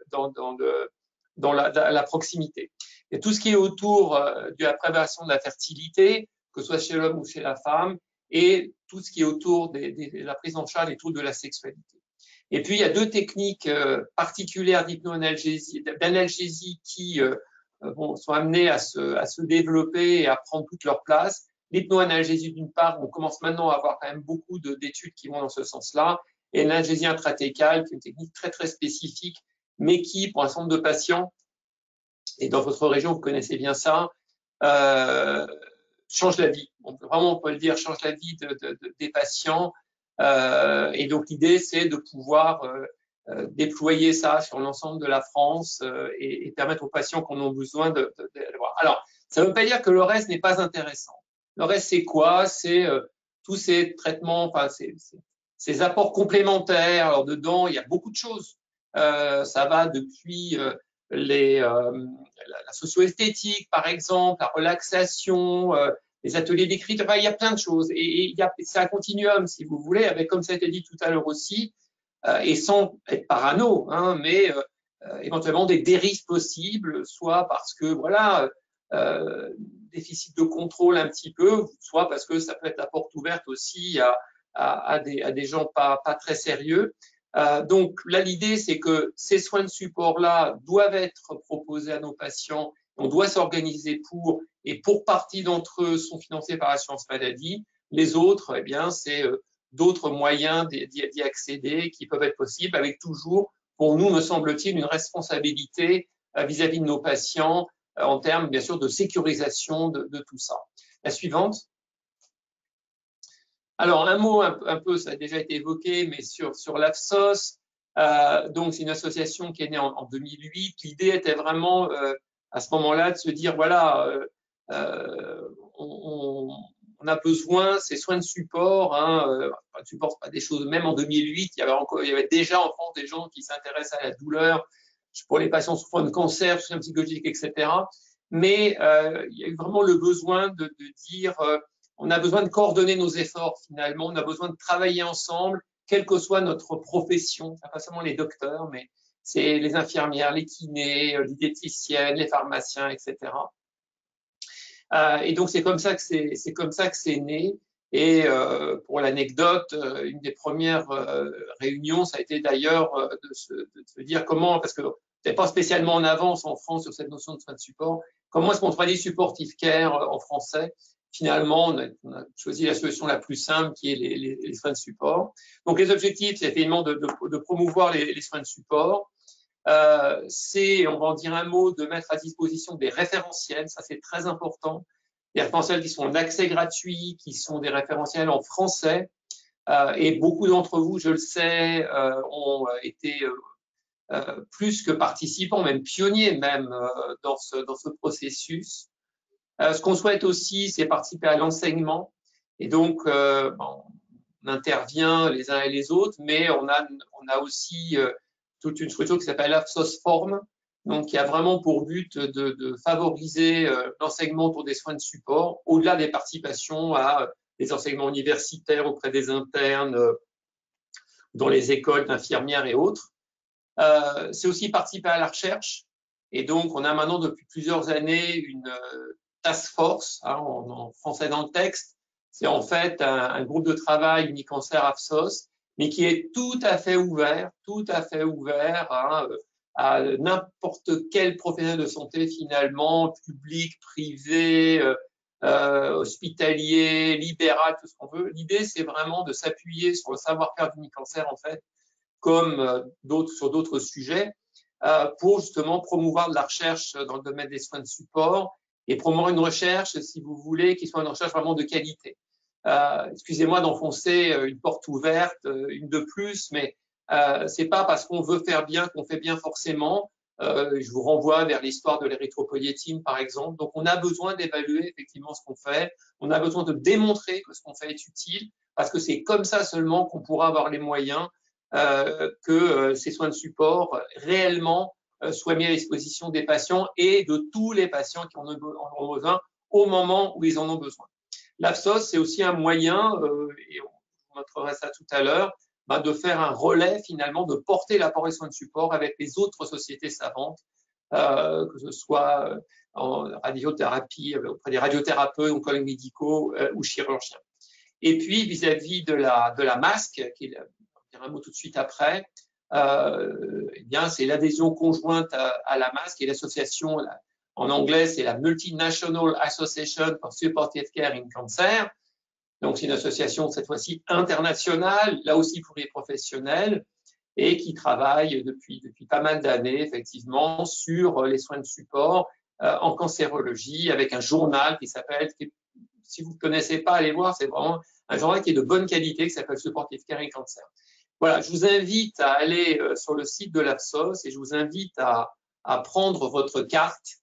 dans la proximité. Et tout ce qui est autour de la prévention de la fertilité, que ce soit chez l'homme ou chez la femme, et tout ce qui est autour de la prise en charge et tout de la sexualité. Et puis, il y a 2 techniques particulières d'analgésie qui sont amenées à se développer et à prendre toute leur place. L'hypnoanalgésie d'une part, on commence maintenant à avoir quand même beaucoup d'études qui vont dans ce sens-là, et l'analgésie intratécale, qui est une technique très très spécifique, mais qui, pour un certain nombre de patients, et dans votre région, vous connaissez bien ça, change la vie. On peut le dire, change la vie des patients. Et donc l'idée, c'est de pouvoir déployer ça sur l'ensemble de la France et permettre aux patients qui en ont besoin de voir. Alors, ça ne veut pas dire que le reste n'est pas intéressant. Le reste, c'est quoi? C'est tous ces traitements, ces apports complémentaires. Alors, dedans, il y a beaucoup de choses. Ça va depuis la socio-esthétique, par exemple, la relaxation, les ateliers d'écriture. Enfin, il y a plein de choses. Et c'est un continuum, si vous voulez, avec, comme ça a été dit tout à l'heure aussi, et sans être parano, mais éventuellement des dérives possibles, soit parce que, voilà, déficit de contrôle un petit peu, soit parce que ça peut être la porte ouverte aussi à des gens pas très sérieux. Donc là, l'idée, c'est que ces soins de support-là doivent être proposés à nos patients. On doit s'organiser pour, et pour partie d'entre eux sont financés par l'assurance maladie. Les autres, c'est d'autres moyens d'y accéder qui peuvent être possibles, avec toujours, pour nous, me semble-t-il, une responsabilité vis-à-vis de nos patients en termes, bien sûr, de sécurisation de tout ça. La suivante. Alors, un mot un peu, ça a déjà été évoqué, mais sur l'AFSOS. Donc, c'est une association qui est née en 2008. L'idée était vraiment, à ce moment-là, de se dire, voilà, on a besoin, ces soins de support, de support, pas des choses, même en 2008, il y avait déjà en France des gens qui s'intéressent à la douleur, pour les patients souffrant de cancer, soutien psychologique, etc. Mais il y a eu vraiment le besoin de dire, on a besoin de coordonner nos efforts finalement, on a besoin de travailler ensemble, quelle que soit notre profession, pas seulement les docteurs, mais c'est les infirmières, les kinés, les diététiciennes, les pharmaciens, etc. Et donc c'est comme ça que c'est né. Et pour l'anecdote, une des premières réunions, ça a été d'ailleurs de se dire comment, parce que c'est pas spécialement en avance en France sur cette notion de soins de support, comment est-ce qu'on traduit supportive care en français. Finalement, on a choisi la solution la plus simple, qui est les soins de support. Donc les objectifs, c'est effectivement de promouvoir les soins de support. C'est, on va en dire un mot, de mettre à disposition des référentiels, ça c'est très important, des référentiels qui sont en accès gratuit, qui sont des référentiels en français, et beaucoup d'entre vous, je le sais, ont été plus que participants, même pionniers même dans ce processus. Ce qu'on souhaite aussi, c'est participer à l'enseignement, et donc on intervient les uns et les autres, mais on a aussi toute une structure qui s'appelle AFSOS Form, donc qui a vraiment pour but de favoriser l'enseignement autour des soins de support, au-delà des participations à des enseignements universitaires auprès des internes, dans les écoles d'infirmières et autres. C'est aussi participer à la recherche. Et donc, on a maintenant depuis plusieurs années une task force, hein, en français dans le texte. C'est en fait un groupe de travail Unicancer AFSOS, mais qui est tout à fait ouvert hein, à n'importe quel professionnel de santé finalement, public, privé, hospitalier, libéral, tout ce qu'on veut. L'idée, c'est vraiment de s'appuyer sur le savoir-faire d'Unicancer en fait, comme sur d'autres sujets, pour justement promouvoir de la recherche dans le domaine des soins de support et promouvoir une recherche, si vous voulez, qui soit une recherche vraiment de qualité. Excusez-moi d'enfoncer une porte ouverte, une de plus, mais c'est pas parce qu'on veut faire bien qu'on fait bien forcément. Je vous renvoie vers l'histoire de l'érythropoïétine, par exemple. Donc, on a besoin d'évaluer effectivement ce qu'on fait. On a besoin de démontrer que ce qu'on fait est utile, parce que c'est comme ça seulement qu'on pourra avoir les moyens que ces soins de support réellement soient mis à disposition des patients et de tous les patients qui en ont besoin au moment où ils en ont besoin. L'AFSOS, c'est aussi un moyen, et on montrera ça tout à l'heure, de faire un relais finalement, de porter l'apport des soins de support avec les autres sociétés savantes, que ce soit en radiothérapie, auprès des radiothérapeutes, oncologues médicaux ou chirurgiens. Et puis, vis-à-vis de la MASC, qui est un mot tout de suite après, eh bien, c'est l'adhésion conjointe à la MASC, qui est l'association, en anglais, c'est la Multinational Association for Supportive Care in Cancer. Donc, c'est une association, cette fois-ci, internationale, là aussi pour les professionnels, et qui travaille depuis pas mal d'années, effectivement, sur les soins de support en cancérologie, avec un journal qui s'appelle, si vous ne connaissez pas, allez voir, c'est vraiment un journal qui est de bonne qualité, qui s'appelle Supportive Care in Cancer. Voilà, je vous invite à aller sur le site de l'AFSOS et je vous invite à prendre votre carte.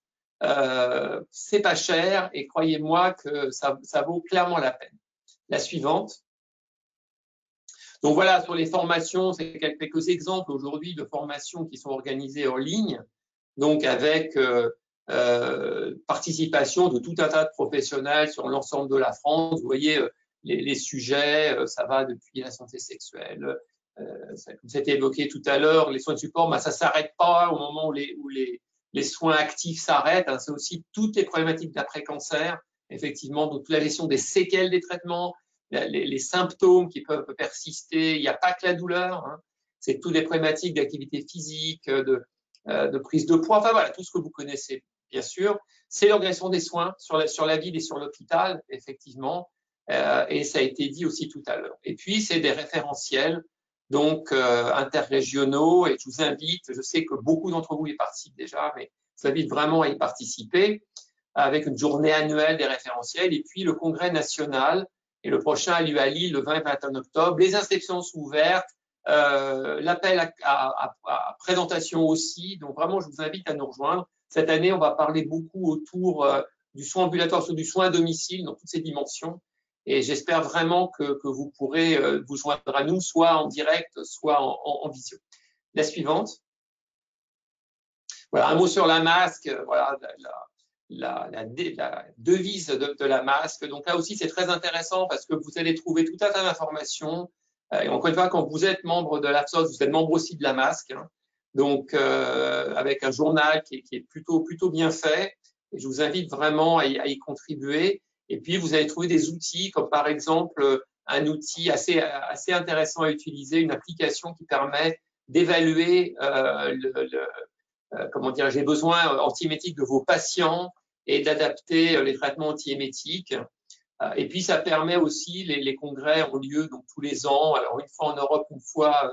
C'est pas cher et croyez-moi que ça vaut clairement la peine. La suivante. Donc voilà, sur les formations, c'est quelques exemples aujourd'hui de formations qui sont organisées en ligne, donc avec participation de tout un tas de professionnels sur l'ensemble de la France. Vous voyez, les sujets, ça va depuis la santé sexuelle, comme c'était évoqué tout à l'heure, les soins de support, ça ne s'arrête pas au moment où les soins actifs s'arrêtent. Hein, c'est aussi toutes les problématiques d'après-cancer, effectivement, donc la gestion des séquelles des traitements, les symptômes qui peuvent persister. Il n'y a pas que la douleur, hein, c'est toutes les problématiques d'activité physique, de prise de poids, enfin voilà, tout ce que vous connaissez, bien sûr. C'est l'organisation des soins sur la ville et sur l'hôpital, effectivement, et ça a été dit aussi tout à l'heure. Et puis, c'est des référentiels, donc interrégionaux, et je vous invite, je sais que beaucoup d'entre vous y participent déjà, mais je vous invite vraiment à y participer, avec une journée annuelle des référentiels, et puis le congrès national, et le prochain a lieu à Lille le 20 et 21 octobre. Les inscriptions sont ouvertes, l'appel à présentation aussi, donc vraiment je vous invite à nous rejoindre. Cette année, on va parler beaucoup autour du soin ambulatoire, sur du soin à domicile, dans toutes ces dimensions. Et j'espère vraiment que vous pourrez vous joindre à nous, soit en direct, soit en visio. La suivante. Voilà, un mot sur la MASC, voilà, la devise de la MASC. Donc là aussi, c'est très intéressant parce que vous allez trouver tout un tas d'informations. Et encore une fois, quand vous êtes membre de l'AFSOS, vous êtes membre aussi de la MASC. Hein. Donc, avec un journal qui est plutôt bien fait. Et je vous invite vraiment à y contribuer. Et puis, vous allez trouver des outils, comme par exemple un outil assez intéressant à utiliser, une application qui permet d'évaluer comment dire, les besoins antiémétiques de vos patients et d'adapter les traitements antiémétiques. Et puis, ça permet aussi, les congrès ont lieu donc tous les ans, alors une fois en Europe, une fois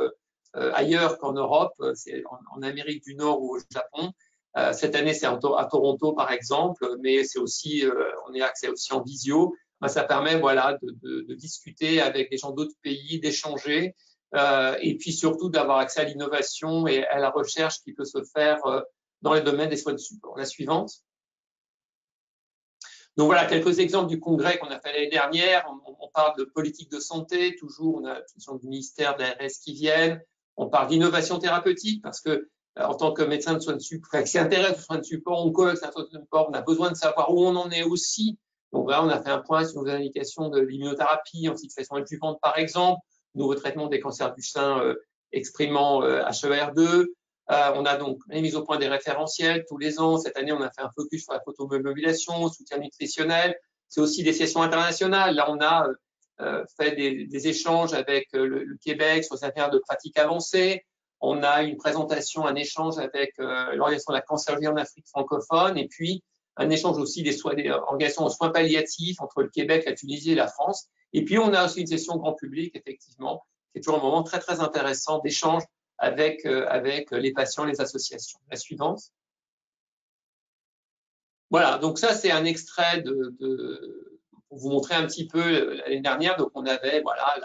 ailleurs qu'en Europe, c'est en Amérique du Nord ou au Japon. Cette année, c'est à Toronto, par exemple, mais c'est aussi, on est accès aussi en visio. Ça permet, voilà, de discuter avec les gens d'autres pays, d'échanger, et puis surtout d'avoir accès à l'innovation et à la recherche qui peut se faire dans les domaines des soins de support. La suivante. Donc voilà, quelques exemples du congrès qu'on a fait l'année dernière. On parle de politique de santé, toujours, on a la question du ministère de l'ARS qui viennent. On parle d'innovation thérapeutique parce que, en tant que médecin de soins de support, qui s'intéresse aux soins de support, oncologue, soins de support, on a besoin de savoir où on en est aussi. Donc là, on a fait un point sur les indications de l'immunothérapie en situation adjuvante, par exemple, nouveau traitement des cancers du sein exprimant HER2. On a donc les mises au point des référentiels tous les ans. Cette année, on a fait un focus sur la photomodulation, soutien nutritionnel. C'est aussi des sessions internationales. Là, on a fait des échanges avec le Québec sur les affaires de pratiques avancées. On a une présentation, un échange avec l'Organisation de la cancérologie en Afrique francophone, et puis un échange aussi des organisations en soins palliatifs entre le Québec, la Tunisie et la France. Et puis, on a aussi une session grand public, effectivement, qui est toujours un moment très, très intéressant d'échange avec les patients, les associations. La suivante. Voilà, donc ça, c'est un extrait pour vous montrer un petit peu l'année dernière. Donc, on avait voilà,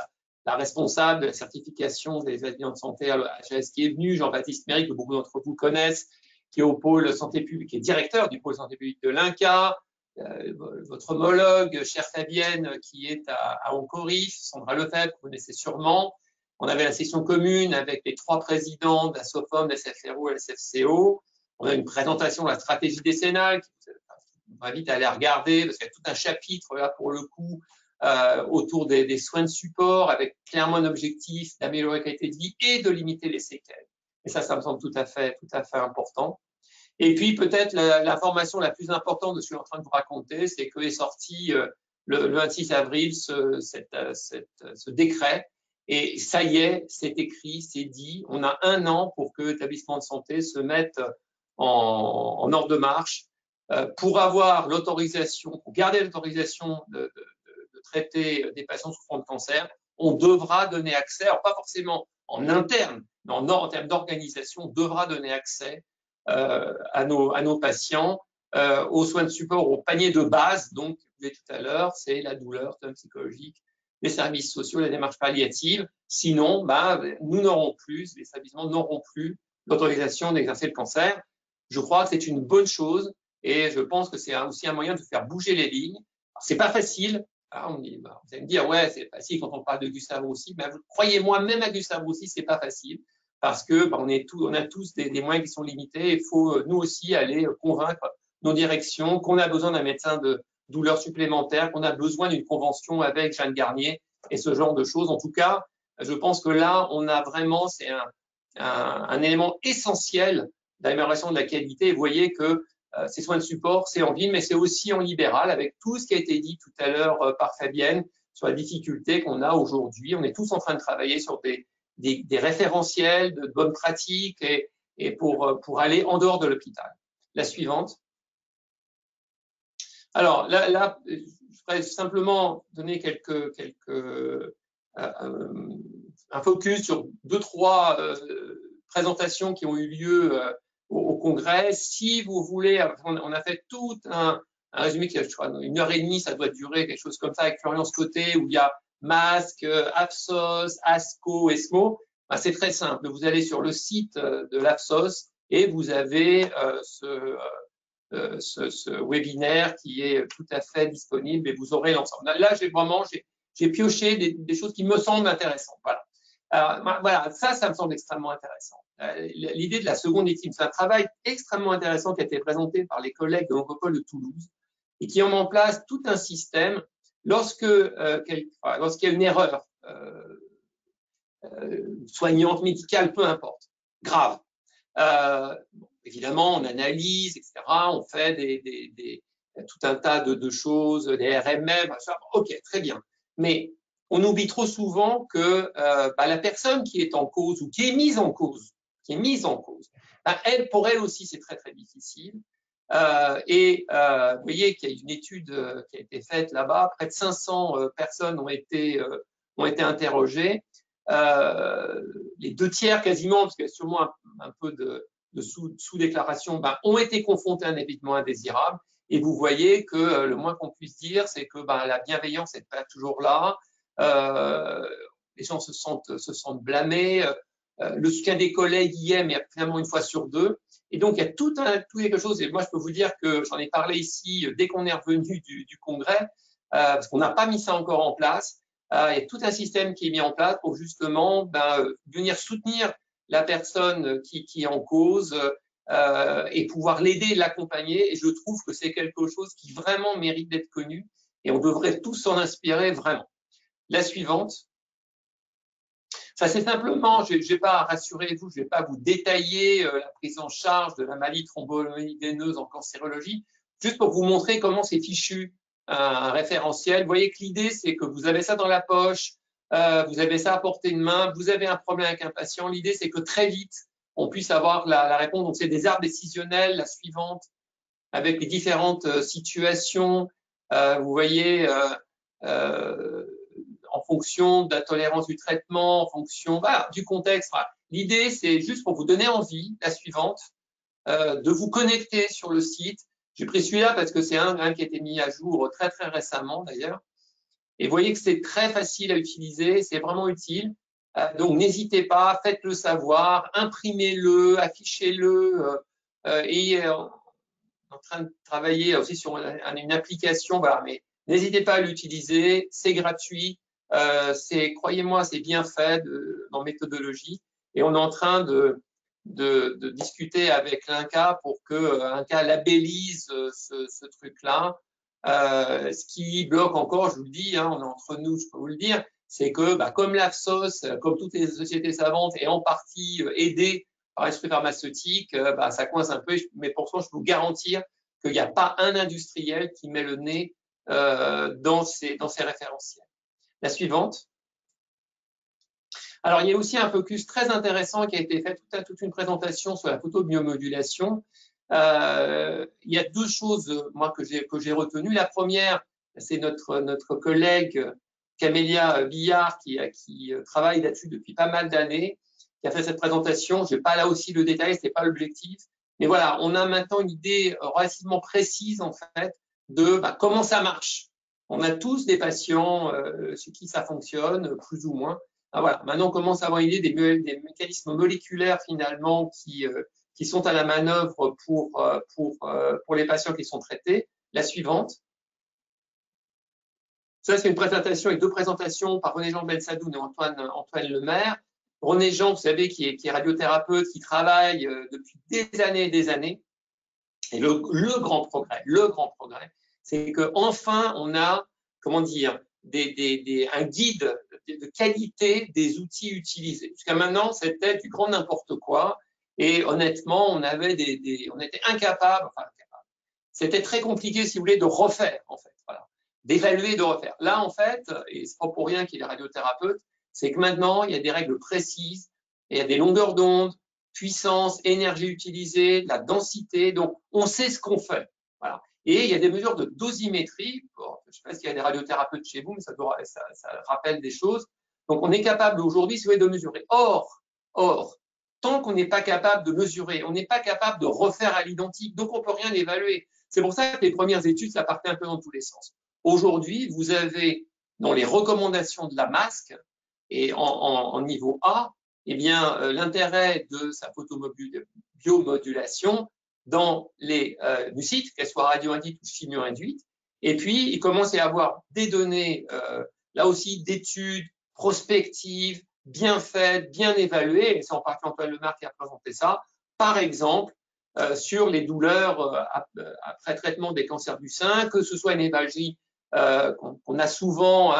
la responsable de la certification des établissements de santé à l'HAS qui est venue, Jean-Baptiste Méry, que beaucoup d'entre vous connaissent, qui est au pôle santé publique, qui est directeur du pôle santé publique de l'INCA, votre homologue, chère Fabienne, qui est à Oncorif, Sandra Lefebvre, vous connaissez sûrement. On avait la session commune avec les 3 présidents de la SOFOM, de la SFRO et la SFCO. On a une présentation de la stratégie décennale qui vous invite à aller regarder parce qu'il y a tout un chapitre là pour le coup autour des soins de support avec clairement un objectif d'améliorer la qualité de vie et de limiter les séquelles. Et ça me semble tout à fait important. Et puis peut-être l'information la plus importante de ce que je suis en train de vous raconter, c'est que est sorti le 26 avril ce décret. Et ça y est, c'est écrit, c'est dit. On a 1 an pour que l'établissement de santé se mette en ordre de marche pour avoir l'autorisation, pour garder l'autorisation de traiter des patients souffrant de cancer. On devra donner accès, alors pas forcément en interne, mais en termes d'organisation, on devra donner accès à nos patients aux soins de support, au panier de base. Donc, vous l'avez tout à l'heure, c'est la douleur, le psychologique, les services sociaux, la démarche palliative. Sinon, nous n'aurons plus, les établissements n'auront plus l'autorisation d'exercer le cancer. Je crois que c'est une bonne chose et je pense que c'est aussi un moyen de faire bouger les lignes. C'est pas facile. Alors, vous allez me dire, ouais, c'est facile quand on parle de Gustave Roussy. Mais croyez-moi, même à Gustave Roussy, c'est pas facile parce que on a tous des moyens qui sont limités. Il faut nous aussi aller convaincre nos directions qu'on a besoin d'un médecin de douleur supplémentaire, qu'on a besoin d'une convention avec Jeanne Garnier et ce genre de choses. En tout cas, je pense que là, on a vraiment, c'est un élément essentiel d'amélioration de la qualité. Vous voyez que ces soins de support, c'est en ville, mais c'est aussi en libéral, avec tout ce qui a été dit tout à l'heure par Fabienne sur la difficulté qu'on a aujourd'hui. On est tous en train de travailler sur des référentiels de bonnes pratiques et pour aller en dehors de l'hôpital. La suivante. Alors là, je voudrais simplement donner un focus sur 2-3 présentations qui ont eu lieu au congrès. Si vous voulez, on a fait tout un résumé qui, je crois, 1h30, ça doit durer, quelque chose comme ça, avec Florian Scotté, où il y a MASC, AFSOS, ASCO, ESMO. C'est très simple. Vous allez sur le site de l'AFSOS et vous avez ce webinaire qui est tout à fait disponible et vous aurez l'ensemble. Là, j'ai pioché des choses qui me semblent intéressantes. Voilà. Alors, voilà, ça me semble extrêmement intéressant. L'idée de la seconde victime, c'est un travail extrêmement intéressant qui a été présenté par les collègues de l'Oncopole de Toulouse et qui ont mis en place tout un système lorsqu'il y a une erreur soignante, médicale, peu importe, grave. Évidemment, on analyse, etc. On fait tout un tas de choses, des RMM, ok, très bien. Mais on oublie trop souvent que la personne qui est en cause ou qui est mise en cause, pour elle aussi, c'est très, très difficile. Vous voyez qu'il y a une étude qui a été faite là-bas, près de 500 personnes ont été interrogées. Les 2/3 quasiment, parce qu'il y a sûrement un peu de sous-déclaration, ont été confrontés à un évitement indésirable. Et vous voyez que le moins qu'on puisse dire, c'est que la bienveillance n'est pas toujours là. Les gens se sentent blâmés. Le soutien des collègues y est, mais finalement 1 fois sur 2. Et donc, il y a tout quelque chose, et moi, je peux vous dire que j'en ai parlé ici dès qu'on est revenu du congrès, parce qu'on n'a pas mis ça encore en place. Il y a tout un système qui est mis en place pour justement venir soutenir la personne qui est en cause et pouvoir l'aider, l'accompagner. Et je trouve que c'est quelque chose qui vraiment mérite d'être connu et on devrait tous s'en inspirer vraiment. La suivante. Ça, c'est simplement, je ne vais pas, rassurez-vous, je ne vais pas vous détailler la prise en charge de la maladie thromboembolique veineuse en cancérologie, juste pour vous montrer comment c'est fichu un référentiel. Vous voyez que l'idée, c'est que vous avez ça dans la poche, vous avez ça à portée de main, vous avez un problème avec un patient. L'idée, c'est que très vite, on puisse avoir la réponse. Donc, c'est des arbres décisionnels, la suivante, avec les différentes situations. Vous voyez, en fonction de la tolérance du traitement, en fonction du contexte. L'idée, c'est juste pour vous donner envie, la suivante, de vous connecter sur le site. J'ai pris celui-là parce que c'est un qui a été mis à jour très, très récemment d'ailleurs. Et vous voyez que c'est très facile à utiliser, c'est vraiment utile. Donc, n'hésitez pas, faites-le savoir, imprimez-le, affichez-le. Et en train de travailler aussi sur une application, mais n'hésitez pas à l'utiliser, c'est gratuit. Croyez-moi, c'est bien fait dans méthodologie et on est en train de discuter avec l'INCa pour que l'INCa labellise ce truc-là. Ce qui bloque encore, je vous le dis, on est entre nous, je peux vous le dire, c'est que comme l'AFSOS, comme toutes les sociétés savantes, est en partie aidée par l'industrie pharmaceutique, ça coince un peu, mais pourtant, je peux vous garantir qu'il n'y a pas un industriel qui met le nez dans ces référentiels. La suivante. Alors, il y a aussi un focus très intéressant qui a été fait, toute une présentation sur la photobiomodulation. Il y a deux choses, moi, que j'ai retenues. La première, c'est notre collègue Camélia Billard qui travaille là-dessus depuis pas mal d'années, qui a fait cette présentation. Je ne vais pas là aussi le détail, ce n'est pas l'objectif. Mais voilà, on a maintenant une idée relativement précise, en fait, de comment ça marche. On a tous des patients chez qui ça fonctionne, plus ou moins. Voilà, maintenant on commence à avoir une idée des mécanismes moléculaires finalement qui sont à la manœuvre pour les patients qui sont traités. La suivante. Ça, c'est une présentation et deux présentations par René-Jean Bensadoun et Antoine Lemaire. René-Jean, vous savez, qui est radiothérapeute, qui travaille depuis des années et des années. Et le grand progrès, c'est qu'enfin, on a, comment dire, un guide de qualité des outils utilisés. Jusqu'à maintenant, c'était du grand n'importe quoi. Et honnêtement, on était incapable, c'était très compliqué, si vous voulez, de refaire, en fait, voilà, d'évaluer, de refaire. Là, en fait, et c'est pas pour rien qu'il est radiothérapeute, c'est que maintenant, il y a des règles précises, il y a des longueurs d'onde, puissance, énergie utilisée, la densité, donc on sait ce qu'on fait. Voilà. Et il y a des mesures de dosimétrie. Bon, je ne sais pas s'il y a des radiothérapeutes chez vous, mais ça rappelle des choses. Donc, on est capable aujourd'hui, si vous voulez, de mesurer. Or, tant qu'on n'est pas capable de mesurer, on n'est pas capable de refaire à l'identique, donc on ne peut rien évaluer. C'est pour ça que les premières études, ça partait un peu dans tous les sens. Aujourd'hui, vous avez dans les recommandations de la MASC et en niveau A, eh bien, l'intérêt de sa photobiomodulation dans les mucites, qu'elles soient radio-induites ou chimio-induites. Et puis, il commence à y avoir des données, là aussi, d'études prospectives, bien faites, bien évaluées, et c'est en partie Antoine Lemaire qui a présenté ça, par exemple, sur les douleurs après traitement des cancers du sein, que ce soit une hémorragie qu'on a souvent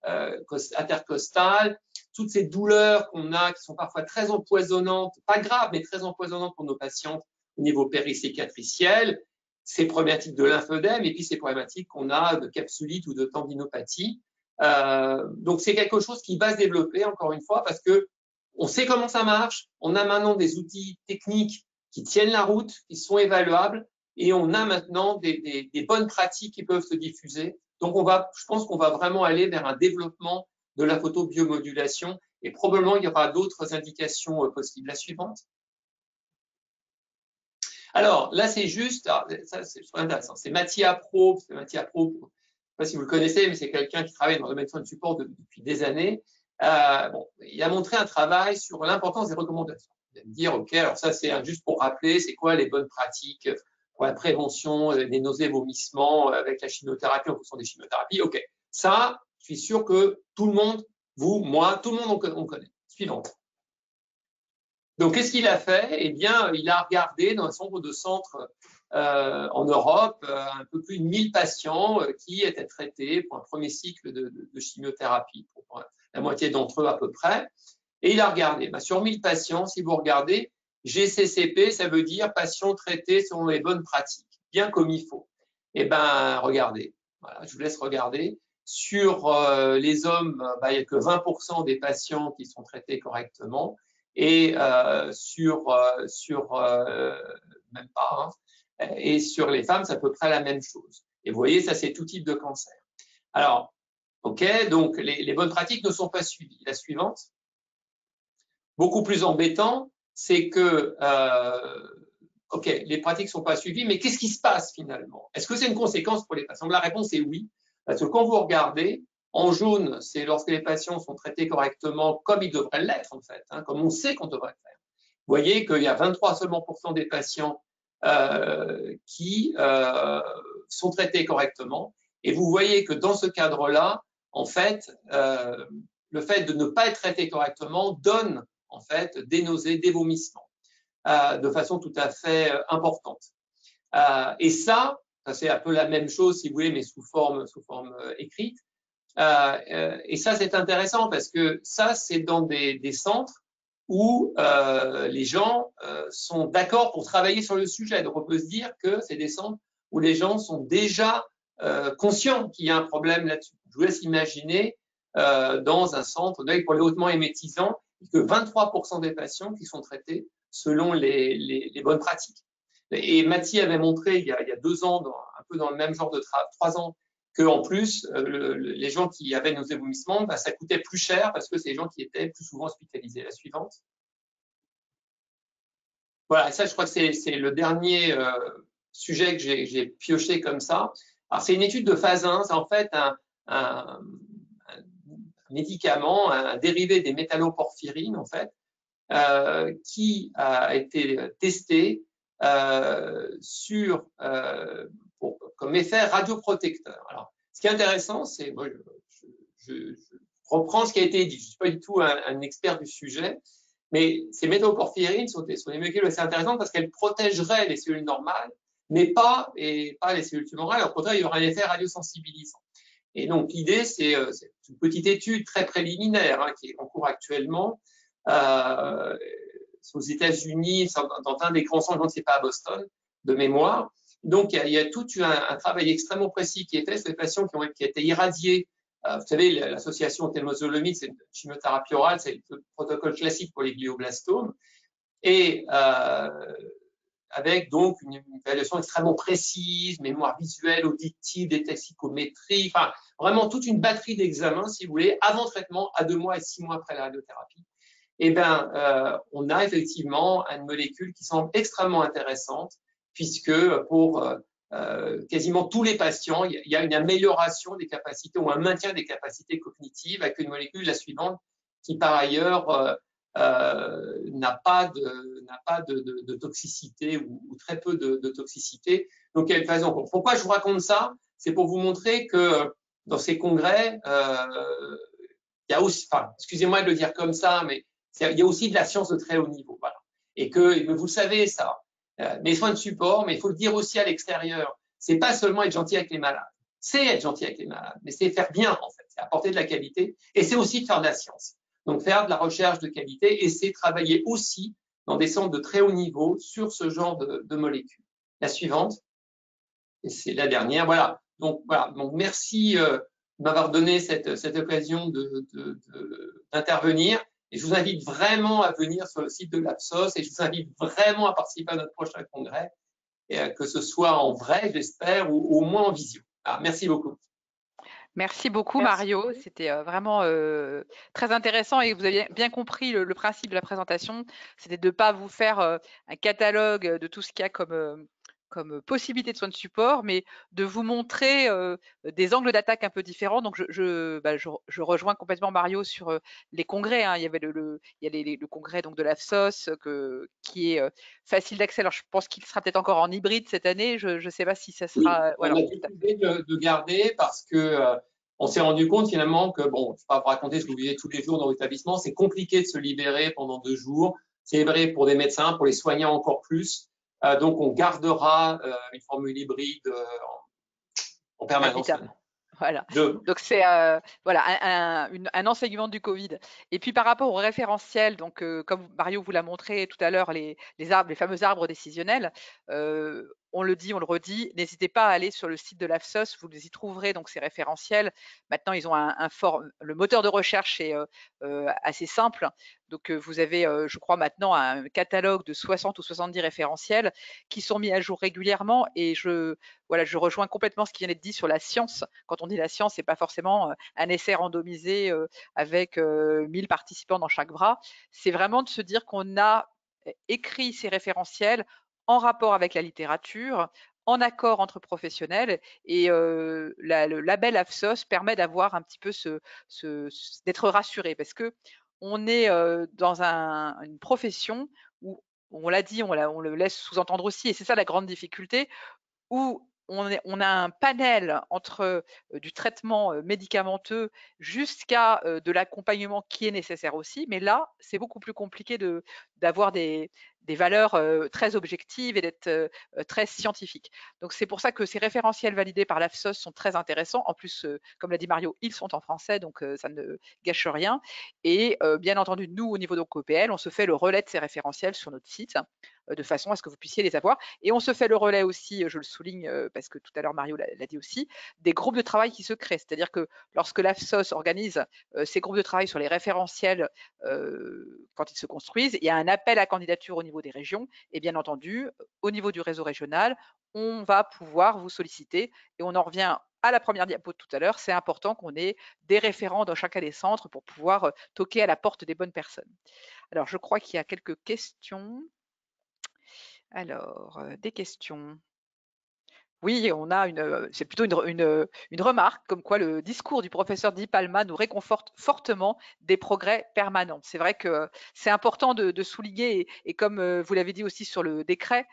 intercostale, toutes ces douleurs qu'on a qui sont parfois très empoisonnantes, pas graves, mais très empoisonnantes pour nos patientes au niveau péricicatriciel, ces problématiques de lymphodème et puis ces problématiques qu'on a de capsulite ou de tendinopathie. Donc, c'est quelque chose qui va se développer, encore une fois, parce que on sait comment ça marche, on a maintenant des outils techniques qui tiennent la route, qui sont évaluables, et on a maintenant des bonnes pratiques qui peuvent se diffuser. Donc, je pense qu'on va vraiment aller vers un développement de la photobiomodulation et probablement il y aura d'autres indications possibles. La suivante. Alors, là, c'est juste, ça c'est intéressant, c'est Mattia Pro. Je ne sais pas si vous le connaissez, mais c'est quelqu'un qui travaille dans le domaine de support depuis des années. Il a montré un travail sur l'importance des recommandations. Vous allez me dire, OK, alors ça, c'est juste pour rappeler, c'est quoi les bonnes pratiques pour la prévention des nausées, vomissements avec la chimiothérapie en fonction des chimiothérapies. OK, ça, je suis sûr que tout le monde, vous, moi, tout le monde, on connaît. Suivante. Donc, qu'est-ce qu'il a fait? Eh bien, il a regardé dans un certain nombre de centres en Europe un peu plus de 1000 patients qui étaient traités pour un premier cycle de chimiothérapie, pour la moitié d'entre eux à peu près. Et il a regardé. Sur 1000 patients, si vous regardez, GCCP, ça veut dire patients traités selon les bonnes pratiques, bien comme il faut. Eh bien, regardez. Voilà, je vous laisse regarder. Sur les hommes, il n'y a que 20% des patients qui sont traités correctement. Et même pas, hein. Et sur les femmes, c'est à peu près la même chose. Et vous voyez, ça, c'est tout type de cancer. Alors, OK, donc les bonnes pratiques ne sont pas suivies. La suivante, beaucoup plus embêtant, c'est que, OK, les pratiques ne sont pas suivies, mais qu'est-ce qui se passe finalement? Est-ce que c'est une conséquence pour les patients? La réponse est oui, parce que quand vous regardez, en jaune, c'est lorsque les patients sont traités correctement comme ils devraient l'être, en fait, hein, comme on sait qu'on devrait le faire. Vous voyez qu'il y a 23 seulement % des patients qui sont traités correctement. Et vous voyez que dans ce cadre-là, en fait, le fait de ne pas être traité correctement donne en fait des nausées, des vomissements de façon tout à fait importante. Et ça c'est un peu la même chose, si vous voulez, mais sous forme écrite. Et ça, c'est intéressant parce que ça, c'est dans des centres où les gens sont d'accord pour travailler sur le sujet. Donc, on peut se dire que c'est des centres où les gens sont déjà conscients qu'il y a un problème là-dessus. Je vous laisse imaginer dans un centre pour les hautement émétisants que 23% des patients qui sont traités selon les bonnes pratiques. Et Mathie avait montré il y a 2 ans, un peu dans le même genre de 3 ans, qu'en plus, les gens qui avaient nos vomissements, ça coûtait plus cher parce que c'est les gens qui étaient plus souvent hospitalisés. La suivante. Voilà, ça, je crois que c'est le dernier sujet que j'ai pioché comme ça. Alors, c'est une étude de phase 1, c'est en fait un médicament, un dérivé des métalloporphyrines, en fait, qui a été testé comme effet radioprotecteur. Alors, ce qui est intéressant, c'est, moi, je reprends ce qui a été dit. Je ne suis pas du tout un expert du sujet, mais ces métalloporphyrines sont des molécules assez intéressantes parce qu'elles protégeraient les cellules normales, mais pas les cellules tumorales. Au contraire, il y aurait un effet radiosensibilisant. Et donc, l'idée, c'est une petite étude très préliminaire qui est en cours actuellement aux États-Unis, dans un des grands centres, je ne sais pas, à Boston, de mémoire. Donc, il y a tout un travail extrêmement précis qui est fait sur les patients qui ont été irradiés. Vous savez, l'association temozolomide, c'est une chimiothérapie orale, c'est le protocole classique pour les glioblastomes. Et avec donc une évaluation extrêmement précise, mémoire visuelle, auditive, des tests psychométriques, enfin, vraiment toute une batterie d'examens, si vous voulez, avant traitement, à 2 mois et 6 mois après la radiothérapie. Eh bien, on a effectivement une molécule qui semble extrêmement intéressante, puisque pour quasiment tous les patients, il y a une amélioration des capacités ou un maintien des capacités cognitives avec une molécule, la suivante, qui par ailleurs n'a pas de toxicité ou très peu de toxicité. Donc, il y a une raison. Pourquoi je vous raconte ça? C'est pour vous montrer que dans ces congrès, il y a aussi, enfin, excusez-moi de le dire comme ça, mais il y a aussi de la science de très haut niveau. Voilà. Et que, vous le savez, ça, les soins de support, mais il faut le dire aussi à l'extérieur, c'est pas seulement être gentil avec les malades. C'est être gentil avec les malades, mais c'est faire bien, en fait. C'est apporter de la qualité. Et c'est aussi de faire de la science. Donc, faire de la recherche de qualité et c'est travailler aussi dans des centres de très haut niveau sur ce genre de molécules. La suivante, et c'est la dernière, voilà. Donc, merci de m'avoir donné cette occasion d'intervenir. Et je vous invite vraiment à venir sur le site de l'Absos et je vous invite vraiment à participer à notre prochain congrès, et que ce soit en vrai, j'espère, ou au moins en visio. Alors, merci beaucoup. Merci beaucoup, Mario. C'était vraiment très intéressant et vous avez bien compris le principe de la présentation. C'était de ne pas vous faire un catalogue de tout ce qu'il y a comme comme possibilité de soins de support, mais de vous montrer des angles d'attaque un peu différents. Donc, je rejoins complètement Mario sur les congrès. Hein. Il y avait il y a le congrès donc de l'AFSOS qui est facile d'accès. Alors, je pense qu'il sera peut-être encore en hybride cette année. Je ne sais pas si ça sera. Oui, Voilà. on a décidé de garder parce que on s'est rendu compte finalement que, bon, je ne vais pas vous raconter ce que vous vivez tous les jours dans l'établissement, c'est compliqué de se libérer pendant 2 jours. C'est vrai pour des médecins, pour les soignants encore plus. Donc, on gardera une formule hybride en permanence. Voilà. Donc c'est voilà un enseignement du Covid. Et puis par rapport au référentiel, donc comme Mario vous l'a montré tout à l'heure, les fameux arbres décisionnels. On le dit, on le redit, n'hésitez pas à aller sur le site de l'AFSOS, vous y trouverez donc ces référentiels. Maintenant, ils ont le moteur de recherche est assez simple. Donc vous avez, je crois maintenant, un catalogue de 60 ou 70 référentiels qui sont mis à jour régulièrement. Et je rejoins complètement ce qui vient d'être dit sur la science. Quand on dit la science, c'est pas forcément un essai randomisé avec 1000 participants dans chaque bras. C'est vraiment de se dire qu'on a écrit ces référentiels en rapport avec la littérature, en accord entre professionnels, et le label AFSOS permet d'avoir un petit peu d'être rassuré, parce que on est dans une profession où, on l'a dit, on le laisse sous-entendre aussi, et c'est ça la grande difficulté, où on a un panel entre du traitement médicamenteux jusqu'à de l'accompagnement qui est nécessaire aussi. Mais là, c'est beaucoup plus compliqué d'avoir des valeurs très objectives et d'être très scientifique. Donc, c'est pour ça que ces référentiels validés par l'AFSOS sont très intéressants. En plus, comme l'a dit Mario, ils sont en français, donc ça ne gâche rien. Et bien entendu, nous, au niveau de OPL, on se fait le relais de ces référentiels sur notre site, de façon à ce que vous puissiez les avoir. Et on se fait le relais aussi, je le souligne parce que tout à l'heure Mario l'a dit aussi, des groupes de travail qui se créent. C'est-à-dire que lorsque l'AFSOS organise ces groupes de travail sur les référentiels quand ils se construisent, il y a un appel à candidature au niveau des régions, et bien entendu, au niveau du réseau régional, on va pouvoir vous solliciter. Et on en revient à la première diapo de tout à l'heure, c'est important qu'on ait des référents dans chacun des centres pour pouvoir toquer à la porte des bonnes personnes. Alors, je crois qu'il y a quelques questions. Alors, des questions. Oui, on a c'est plutôt une remarque, comme quoi le discours du professeur Di Palma nous réconforte fortement des progrès permanents. C'est vrai que c'est important de souligner, et comme vous l'avez dit aussi sur le décret,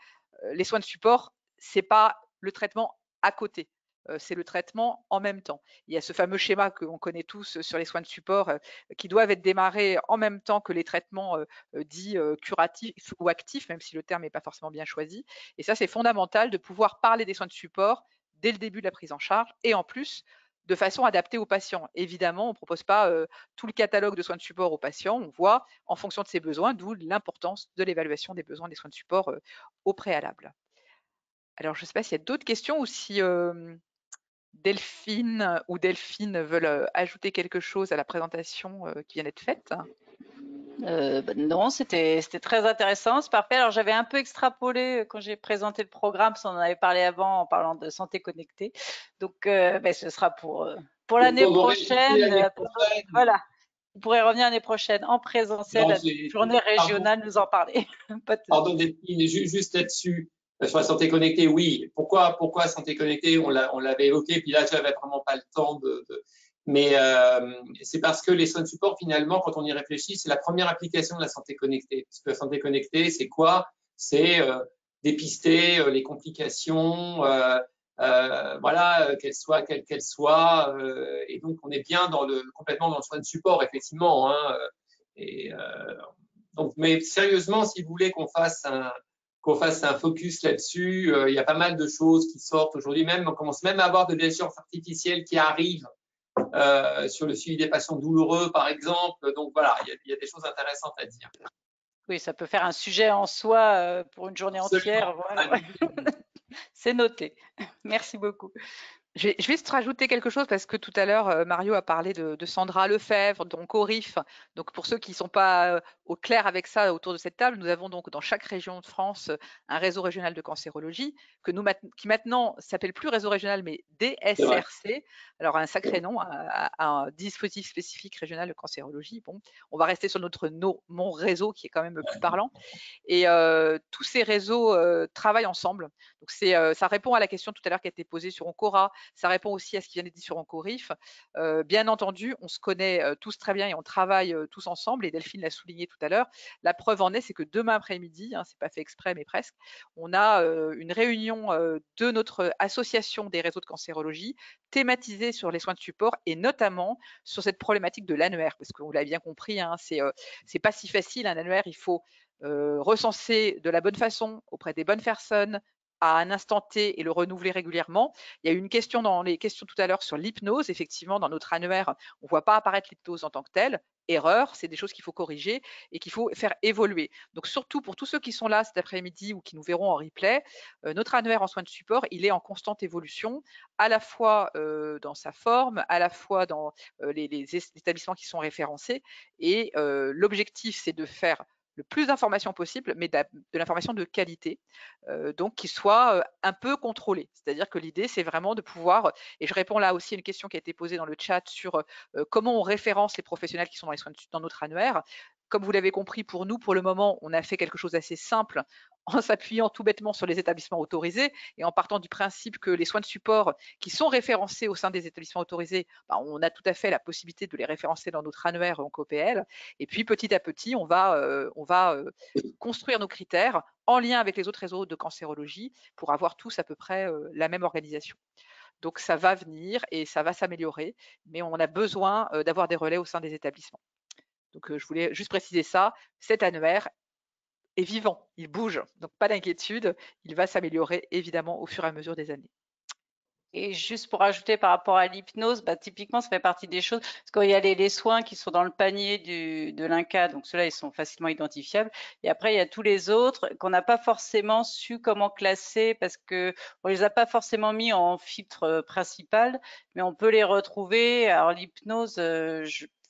les soins de support, c'est pas le traitement à côté. C'est le traitement en même temps. Il y a ce fameux schéma qu'on connaît tous sur les soins de support qui doivent être démarrés en même temps que les traitements dits curatifs ou actifs, même si le terme n'est pas forcément bien choisi. Et ça, c'est fondamental de pouvoir parler des soins de support dès le début de la prise en charge, et en plus de façon adaptée aux patients. Évidemment, on ne propose pas tout le catalogue de soins de support aux patients, on voit en fonction de ses besoins, d'où l'importance de l'évaluation des besoins des soins de support au préalable. Alors, je ne sais pas s'il y a d'autres questions ou si Delphine ou Delphine veulent ajouter quelque chose à la présentation qui vient d'être faite. Non, c'était très intéressant, c'est parfait. Alors j'avais un peu extrapolé quand j'ai présenté le programme, si on en avait parlé avant en parlant de santé connectée. Donc ce sera pour l'année prochaine. Voilà, vous pourrez revenir l'année prochaine en présentiel à la journée régionale nous en parler. Pardon Delphine, juste là-dessus. Sur la santé connectée, oui. Pourquoi santé connectée? On l'avait évoqué, puis là, j'avais vraiment pas le temps mais c'est parce que les soins de support, finalement, quand on y réfléchit, c'est la première application de la santé connectée. Parce que la santé connectée, c'est quoi? C'est dépister les complications, voilà, quelles qu'elles soient. Et donc, on est bien complètement dans le soin de support, effectivement. Hein, donc, mais sérieusement, si vous voulez qu'on fasse un focus là-dessus, il y a pas mal de choses qui sortent aujourd'hui. Même, on commence même à avoir de l'intelligence artificielle qui arrive sur le suivi des patients douloureux, par exemple. Donc voilà, il y a des choses intéressantes à dire. Oui, ça peut faire un sujet en soi pour une journée entière. Voilà. C'est noté. Merci beaucoup. Je vais juste rajouter quelque chose parce que tout à l'heure, Mario a parlé de Sandra Lefebvre, donc au RIF. Donc pour ceux qui ne sont pas au clair avec ça autour de cette table, nous avons donc dans chaque région de France un réseau régional de cancérologie qui maintenant s'appelle plus réseau régional mais DSRC. Alors un sacré nom, un dispositif spécifique régional de cancérologie. Bon, on va rester sur mon réseau qui est quand même plus parlant. Et tous ces réseaux travaillent ensemble. Donc ça répond à la question tout à l'heure qui a été posée sur Oncora, ça répond aussi à ce qui vient d'être dit sur Oncorif. Bien entendu, on se connaît tous très bien et on travaille tous ensemble, et Delphine l'a souligné tout à l'heure. La preuve en est, c'est que demain après-midi, c'est pas fait exprès mais presque, on a une réunion de notre association des réseaux de cancérologie thématisée sur les soins de support et notamment sur cette problématique de l'annuaire, parce que vous l'avez bien compris, c'est pas si facile un annuaire, il faut recenser de la bonne façon auprès des bonnes personnes à un instant T et le renouveler régulièrement. Il y a eu une question dans les questions tout à l'heure sur l'hypnose. Effectivement, dans notre annuaire, on ne voit pas apparaître l'hypnose en tant que telle. Erreur, c'est des choses qu'il faut corriger et qu'il faut faire évoluer. Donc surtout pour tous ceux qui sont là cet après-midi ou qui nous verront en replay, notre annuaire en soins de support, il est en constante évolution, à la fois dans sa forme, à la fois dans les établissements qui sont référencés. Et l'objectif, c'est de faire le plus d'informations possible, mais de l'information de qualité, donc qui soit un peu contrôlée. C'est-à-dire que l'idée, c'est vraiment de pouvoir, et je réponds là aussi à une question qui a été posée dans le chat sur comment on référence les professionnels qui sont dans notre annuaire. Comme vous l'avez compris, pour nous, pour le moment, on a fait quelque chose d'assez simple en s'appuyant tout bêtement sur les établissements autorisés et en partant du principe que les soins de support qui sont référencés au sein des établissements autorisés, on a tout à fait la possibilité de les référencer dans notre annuaire en COPL. Et puis petit à petit, on va construire nos critères en lien avec les autres réseaux de cancérologie pour avoir tous à peu près la même organisation. Donc ça va venir et ça va s'améliorer, mais on a besoin d'avoir des relais au sein des établissements. Donc je voulais juste préciser ça, cet annuaire est vivant, il bouge, donc pas d'inquiétude, il va s'améliorer évidemment au fur et à mesure des années. Et juste pour ajouter par rapport à l'hypnose, typiquement, ça fait partie des choses, parce qu'il y a les soins qui sont dans le panier de l'INCa, donc ceux-là, ils sont facilement identifiables. Et après, il y a tous les autres qu'on n'a pas forcément su comment classer, parce que on les a pas forcément mis en filtre principal, mais on peut les retrouver. Alors l'hypnose,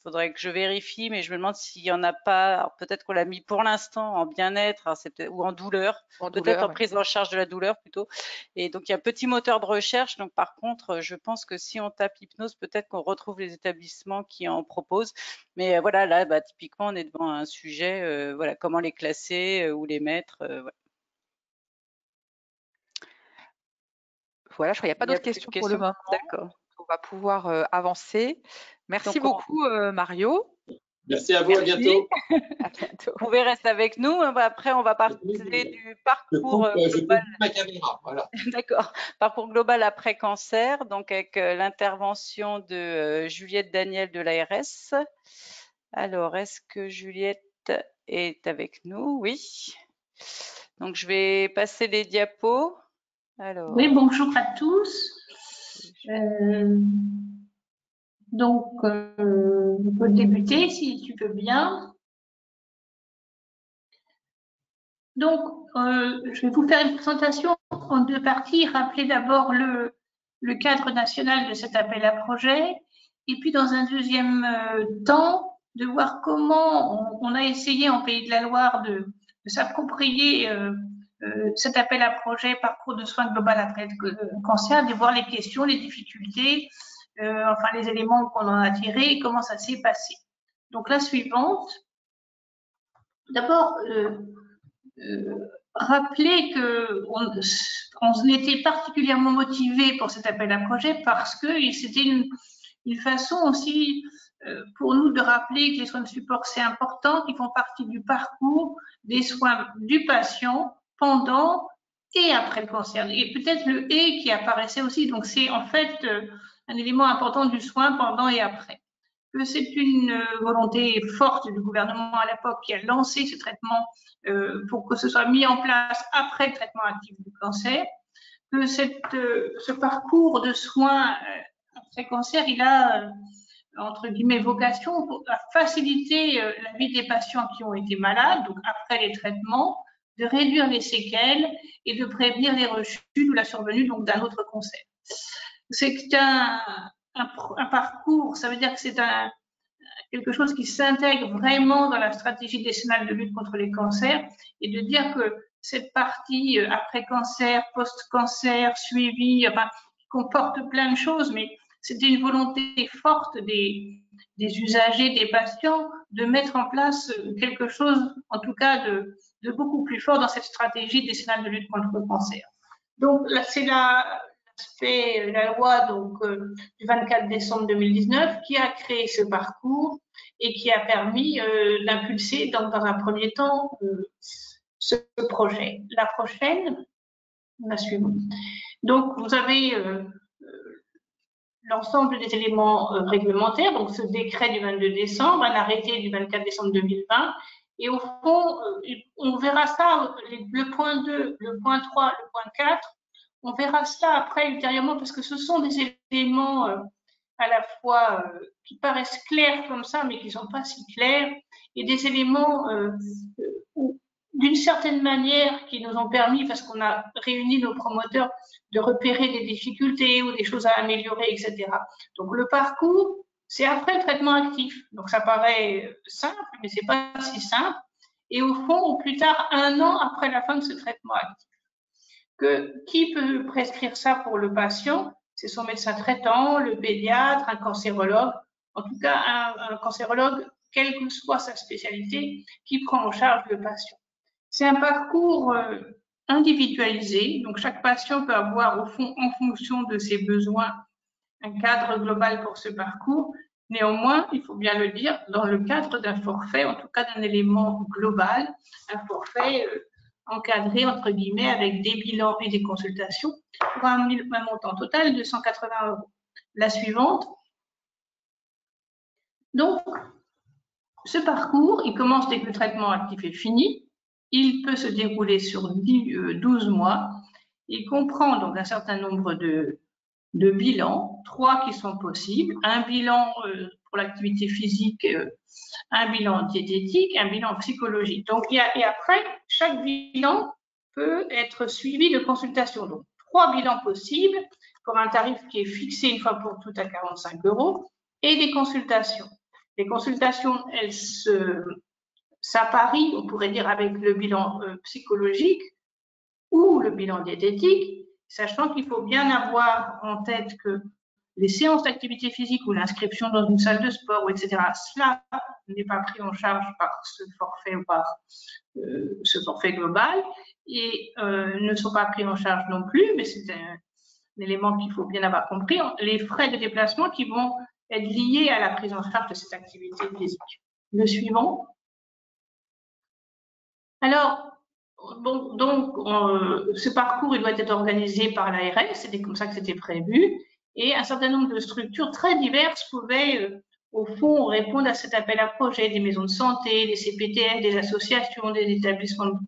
faudrait que je vérifie, mais je me demande s'il y en a pas. Alors peut-être qu'on l'a mis pour l'instant en bien-être, ou en douleur, peut-être en prise en charge de la douleur plutôt. Et donc il y a un petit moteur de recherche. Donc par contre, je pense que si on tape hypnose, peut-être qu'on retrouve les établissements qui en proposent. Mais voilà, là, typiquement, on est devant un sujet. Voilà, comment les classer ou les mettre. Voilà, je crois qu'il n'y a pas d'autres questions pour le moment. D'accord. On va pouvoir avancer. Merci beaucoup, Mario. Merci à vous, à bientôt. À bientôt. Vous pouvez rester avec nous. Après, on va parler du parcours global. Ma caméra, voilà. D'accord. Parcours global après cancer, donc avec l'intervention de Juliette Daniel de l'ARS. Alors, est-ce que Juliette est avec nous? Oui. Donc, je vais passer les diapos. Alors. Oui, bonjour à tous. Donc, on peut débuter si tu veux bien. Donc, je vais vous faire une présentation en deux parties. Rappeler d'abord le cadre national de cet appel à projet, et puis dans un deuxième temps, de voir comment on a essayé en Pays de la Loire de s'approprier cet appel à projet parcours de soins global après le cancer, de voir les questions, les difficultés, enfin les éléments qu'on en a tirés et comment ça s'est passé. Donc la suivante, d'abord rappeler qu'on était particulièrement motivé pour cet appel à projet parce que c'était une façon aussi pour nous de rappeler que les soins de support c'est important, qu'ils font partie du parcours des soins du patient pendant et après le cancer. Et peut-être le « et » qui apparaissait aussi. Donc, c'est en fait un élément important du soin pendant et après. Que c'est une volonté forte du gouvernement à l'époque qui a lancé ce traitement pour que ce soit mis en place après le traitement actif du cancer. Que ce parcours de soins après cancer, il a entre guillemets vocation à faciliter la vie des patients qui ont été malades, donc après les traitements, de réduire les séquelles et de prévenir les rechutes ou la survenue donc d'un autre cancer. c'est un parcours, ça veut dire que c'est quelque chose qui s'intègre vraiment dans la stratégie décennale de lutte contre les cancers, et de dire que cette partie après-cancer, post-cancer, suivi, enfin, comporte plein de choses, mais c'était une volonté forte des usagers, des patients, de mettre en place quelque chose, en tout cas, de beaucoup plus fort dans cette stratégie décennale de lutte contre le cancer. Donc, là, c'est la loi du 24 décembre 2019 qui a créé ce parcours et qui a permis d'impulser dans un premier temps ce projet. La prochaine, la suivante. Donc, vous avez l'ensemble des éléments réglementaires, donc ce décret du 22 décembre, un arrêté du 24 décembre 2020, et au fond, on verra ça, le point 2, le point 3, le point 4, on verra ça après ultérieurement, parce que ce sont des éléments à la fois qui paraissent clairs comme ça, mais qui ne sont pas si clairs, et des éléments d'une certaine manière qui nous ont permis, parce qu'on a réuni nos promoteurs, de repérer des difficultés ou des choses à améliorer, etc. Donc le parcours, c'est après le traitement actif. Donc ça paraît simple, mais c'est pas si simple. Et au fond, au plus tard, 1 an après la fin de ce traitement actif. Qui peut prescrire ça pour le patient? C'est son médecin traitant, le pédiatre, un cancérologue, en tout cas un cancérologue, quelle que soit sa spécialité, qui prend en charge le patient. C'est un parcours individualisé, donc chaque patient peut avoir au fond, en fonction de ses besoins, un cadre global pour ce parcours. Néanmoins, il faut bien le dire, dans le cadre d'un forfait, en tout cas d'un élément global, un forfait encadré, entre guillemets, avec des bilans et des consultations, pour un montant total de 180 €. La suivante. Donc, ce parcours, il commence dès que le traitement actif est fini. Il peut se dérouler sur 12 mois. Il comprend donc un certain nombre de bilans, 3 qui sont possibles. Un bilan pour l'activité physique, un bilan diététique, un bilan psychologique. Donc, et après, chaque bilan peut être suivi de consultations. Donc, 3 bilans possibles pour un tarif qui est fixé une fois pour toutes à 45 € et des consultations. Les consultations, elles s'apparient, on pourrait dire, avec le bilan psychologique ou le bilan diététique, sachant qu'il faut bien avoir en tête que les séances d'activité physique ou l'inscription dans une salle de sport, etc., cela n'est pas pris en charge par ce forfait ou par ce forfait global et ne sont pas pris en charge non plus, mais c'est un élément qu'il faut bien avoir compris, les frais de déplacement qui vont être liés à la prise en charge de cette activité physique. Le suivant. Alors, bon, donc, ce parcours, il doit être organisé par l'ARS, c'était comme ça que c'était prévu, et un certain nombre de structures très diverses pouvaient, au fond, répondre à cet appel à projet, des maisons de santé, des CPTS, des associations, des établissements de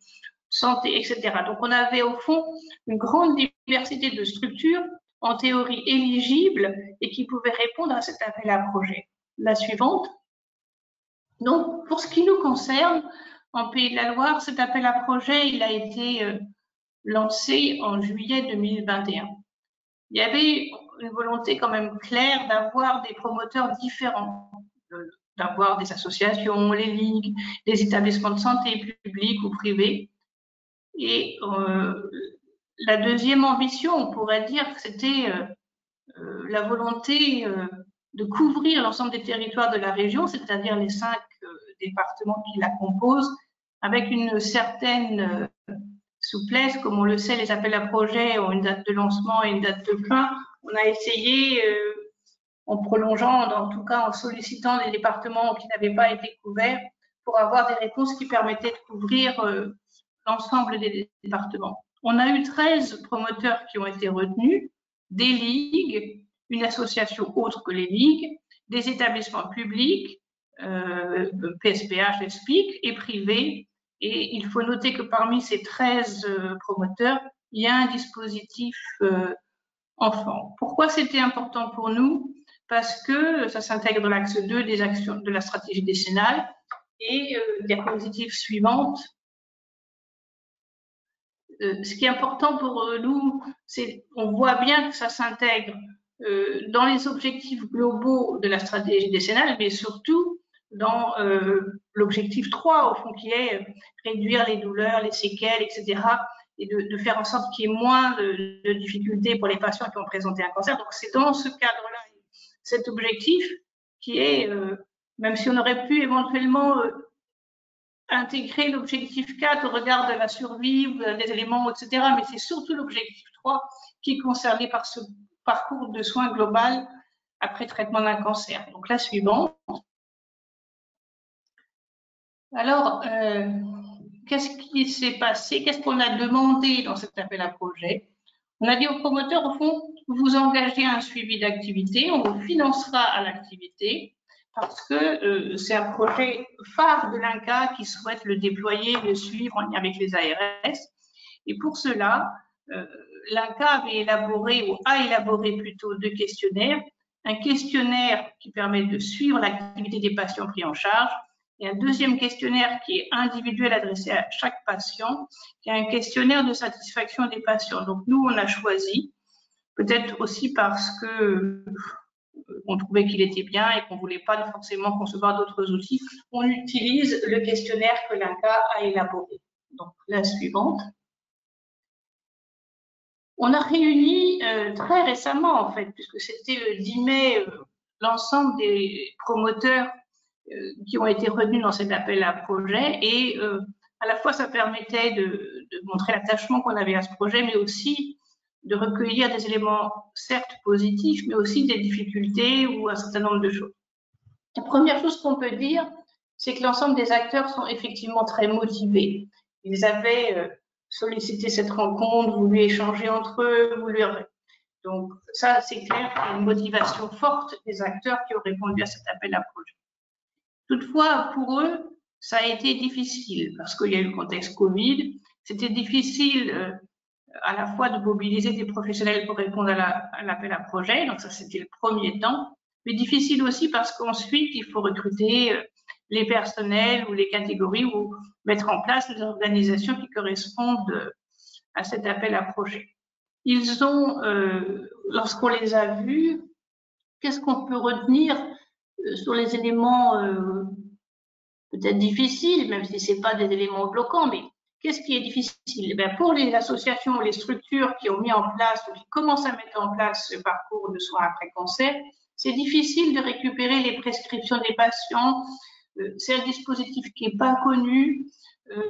santé, etc. Donc, on avait, au fond, une grande diversité de structures, en théorie éligibles, et qui pouvaient répondre à cet appel à projet. La suivante. Donc, pour ce qui nous concerne, en Pays de la Loire, cet appel à projet, il a été lancé en juillet 2021. Il y avait une volonté quand même claire d'avoir des promoteurs différents, d'avoir des associations, les ligues, des établissements de santé publics ou privés. Et la deuxième ambition, on pourrait dire que c'était la volonté de couvrir l'ensemble des territoires de la région, c'est-à-dire les 5 départements qui la composent, avec une certaine souplesse. Comme on le sait, les appels à projets ont une date de lancement et une date de fin. On a essayé, en prolongeant, en tout cas en sollicitant les départements qui n'avaient pas été couverts, pour avoir des réponses qui permettaient de couvrir l'ensemble des départements. On a eu 13 promoteurs qui ont été retenus, des ligues, une association autre que les ligues, des établissements publics, PSPH, ESPIC, et privés. Et il faut noter que parmi ces 13 promoteurs, il y a un dispositif enfant. Pourquoi c'était important pour nous? Parce que ça s'intègre dans l'axe 2 des actions de la stratégie décennale. Et diapositive suivante. Ce qui est important pour nous, c'est on voit bien que ça s'intègre dans les objectifs globaux de la stratégie décennale, mais surtout dans l'objectif 3, au fond, qui est réduire les douleurs, les séquelles, etc., et de faire en sorte qu'il y ait moins de difficultés pour les patients qui ont présenté un cancer. Donc, c'est dans ce cadre-là, cet objectif qui est, même si on aurait pu éventuellement intégrer l'objectif 4 au regard de la survie, des éléments, etc., mais c'est surtout l'objectif 3 qui est concerné par ce parcours de soins global après traitement d'un cancer. Donc, la suivante. Alors, qu'est-ce qui s'est passé? Qu'est-ce qu'on a demandé dans cet appel à projet? On a dit aux promoteurs, au fond, vous engagez un suivi d'activité, on vous financera à l'activité parce que c'est un projet phare de l'INCa qui souhaite le déployer, le suivre en lien avec les ARS. Et pour cela, l'INCa avait élaboré, ou a élaboré plutôt, 2 questionnaires. Un questionnaire qui permet de suivre l'activité des patients pris en charge et un deuxième questionnaire qui est individuel adressé à chaque patient, qui est un questionnaire de satisfaction des patients. Donc nous, on a choisi, peut-être aussi parce que on trouvait qu'il était bien et qu'on ne voulait pas forcément concevoir d'autres outils, on utilise le questionnaire que l'INCa a élaboré. Donc la suivante. On a réuni très récemment, en fait, puisque c'était le 10 mai, l'ensemble des promoteurs qui ont été retenus dans cet appel à projet et à la fois ça permettait de montrer l'attachement qu'on avait à ce projet, mais aussi de recueillir des éléments certes positifs, mais aussi des difficultés ou un certain nombre de choses. La première chose qu'on peut dire, c'est que l'ensemble des acteurs sont effectivement très motivés. Ils avaient sollicité cette rencontre, voulu échanger entre eux, voulu... Donc ça, c'est clair qu'il y a une motivation forte des acteurs qui ont répondu à cet appel à projet. Toutefois, pour eux, ça a été difficile parce qu'il y a eu le contexte Covid. C'était difficile à la fois de mobiliser des professionnels pour répondre à l'appel à projet, donc ça c'était le premier temps, mais difficile aussi parce qu'ensuite il faut recruter les personnels ou les catégories ou mettre en place les organisations qui correspondent à cet appel à projet. Ils ont, lorsqu'on les a vus, qu'est-ce qu'on peut retenir sur les éléments peut-être difficiles, même si ce n'est pas des éléments bloquants, mais qu'est-ce qui est difficile? Pour les associations, les structures qui ont mis en place ou qui commencent à mettre en place ce parcours de soins après cancer, c'est difficile de récupérer les prescriptions des patients. C'est un dispositif qui n'est pas connu.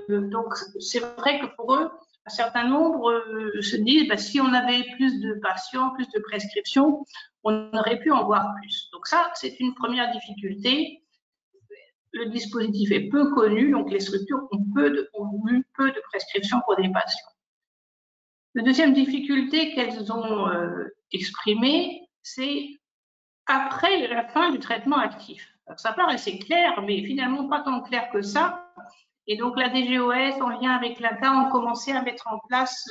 Donc, c'est vrai que pour eux, un certain nombre se disent si on avait plus de patients, plus de prescriptions, on aurait pu en voir plus. Donc ça, c'est une première difficulté. Le dispositif est peu connu, donc les structures ont eu peu de prescriptions pour des patients. La deuxième difficulté qu'elles ont exprimée, c'est après la fin du traitement actif. Alors, ça paraissait clair, mais finalement pas tant clair que ça. Et donc la DGOS, en lien avec l'INCa, ont commencé à mettre en place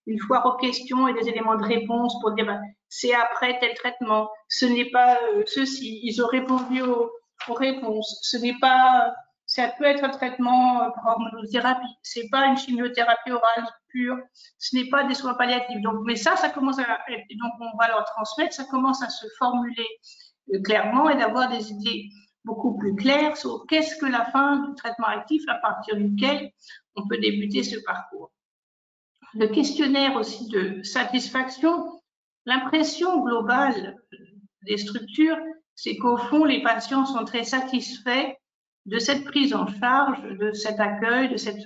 une foire aux questions et des éléments de réponse pour dire c'est après tel traitement, ce n'est pas ceci. Ils ont répondu aux réponses. Ce n'est pas, ça peut être un traitement par hormonothérapie. C'est pas une chimiothérapie orale pure. Ce n'est pas des soins palliatifs. Donc, mais ça commence à être, donc on va leur transmettre. Ça commence à se formuler clairement et d'avoir des idées beaucoup plus claires sur qu'est-ce que la fin du traitement actif à partir duquel on peut débuter ce parcours. Le questionnaire aussi de satisfaction, l'impression globale des structures, c'est qu'au fond, les patients sont très satisfaits de cette prise en charge, de cet accueil, de cette...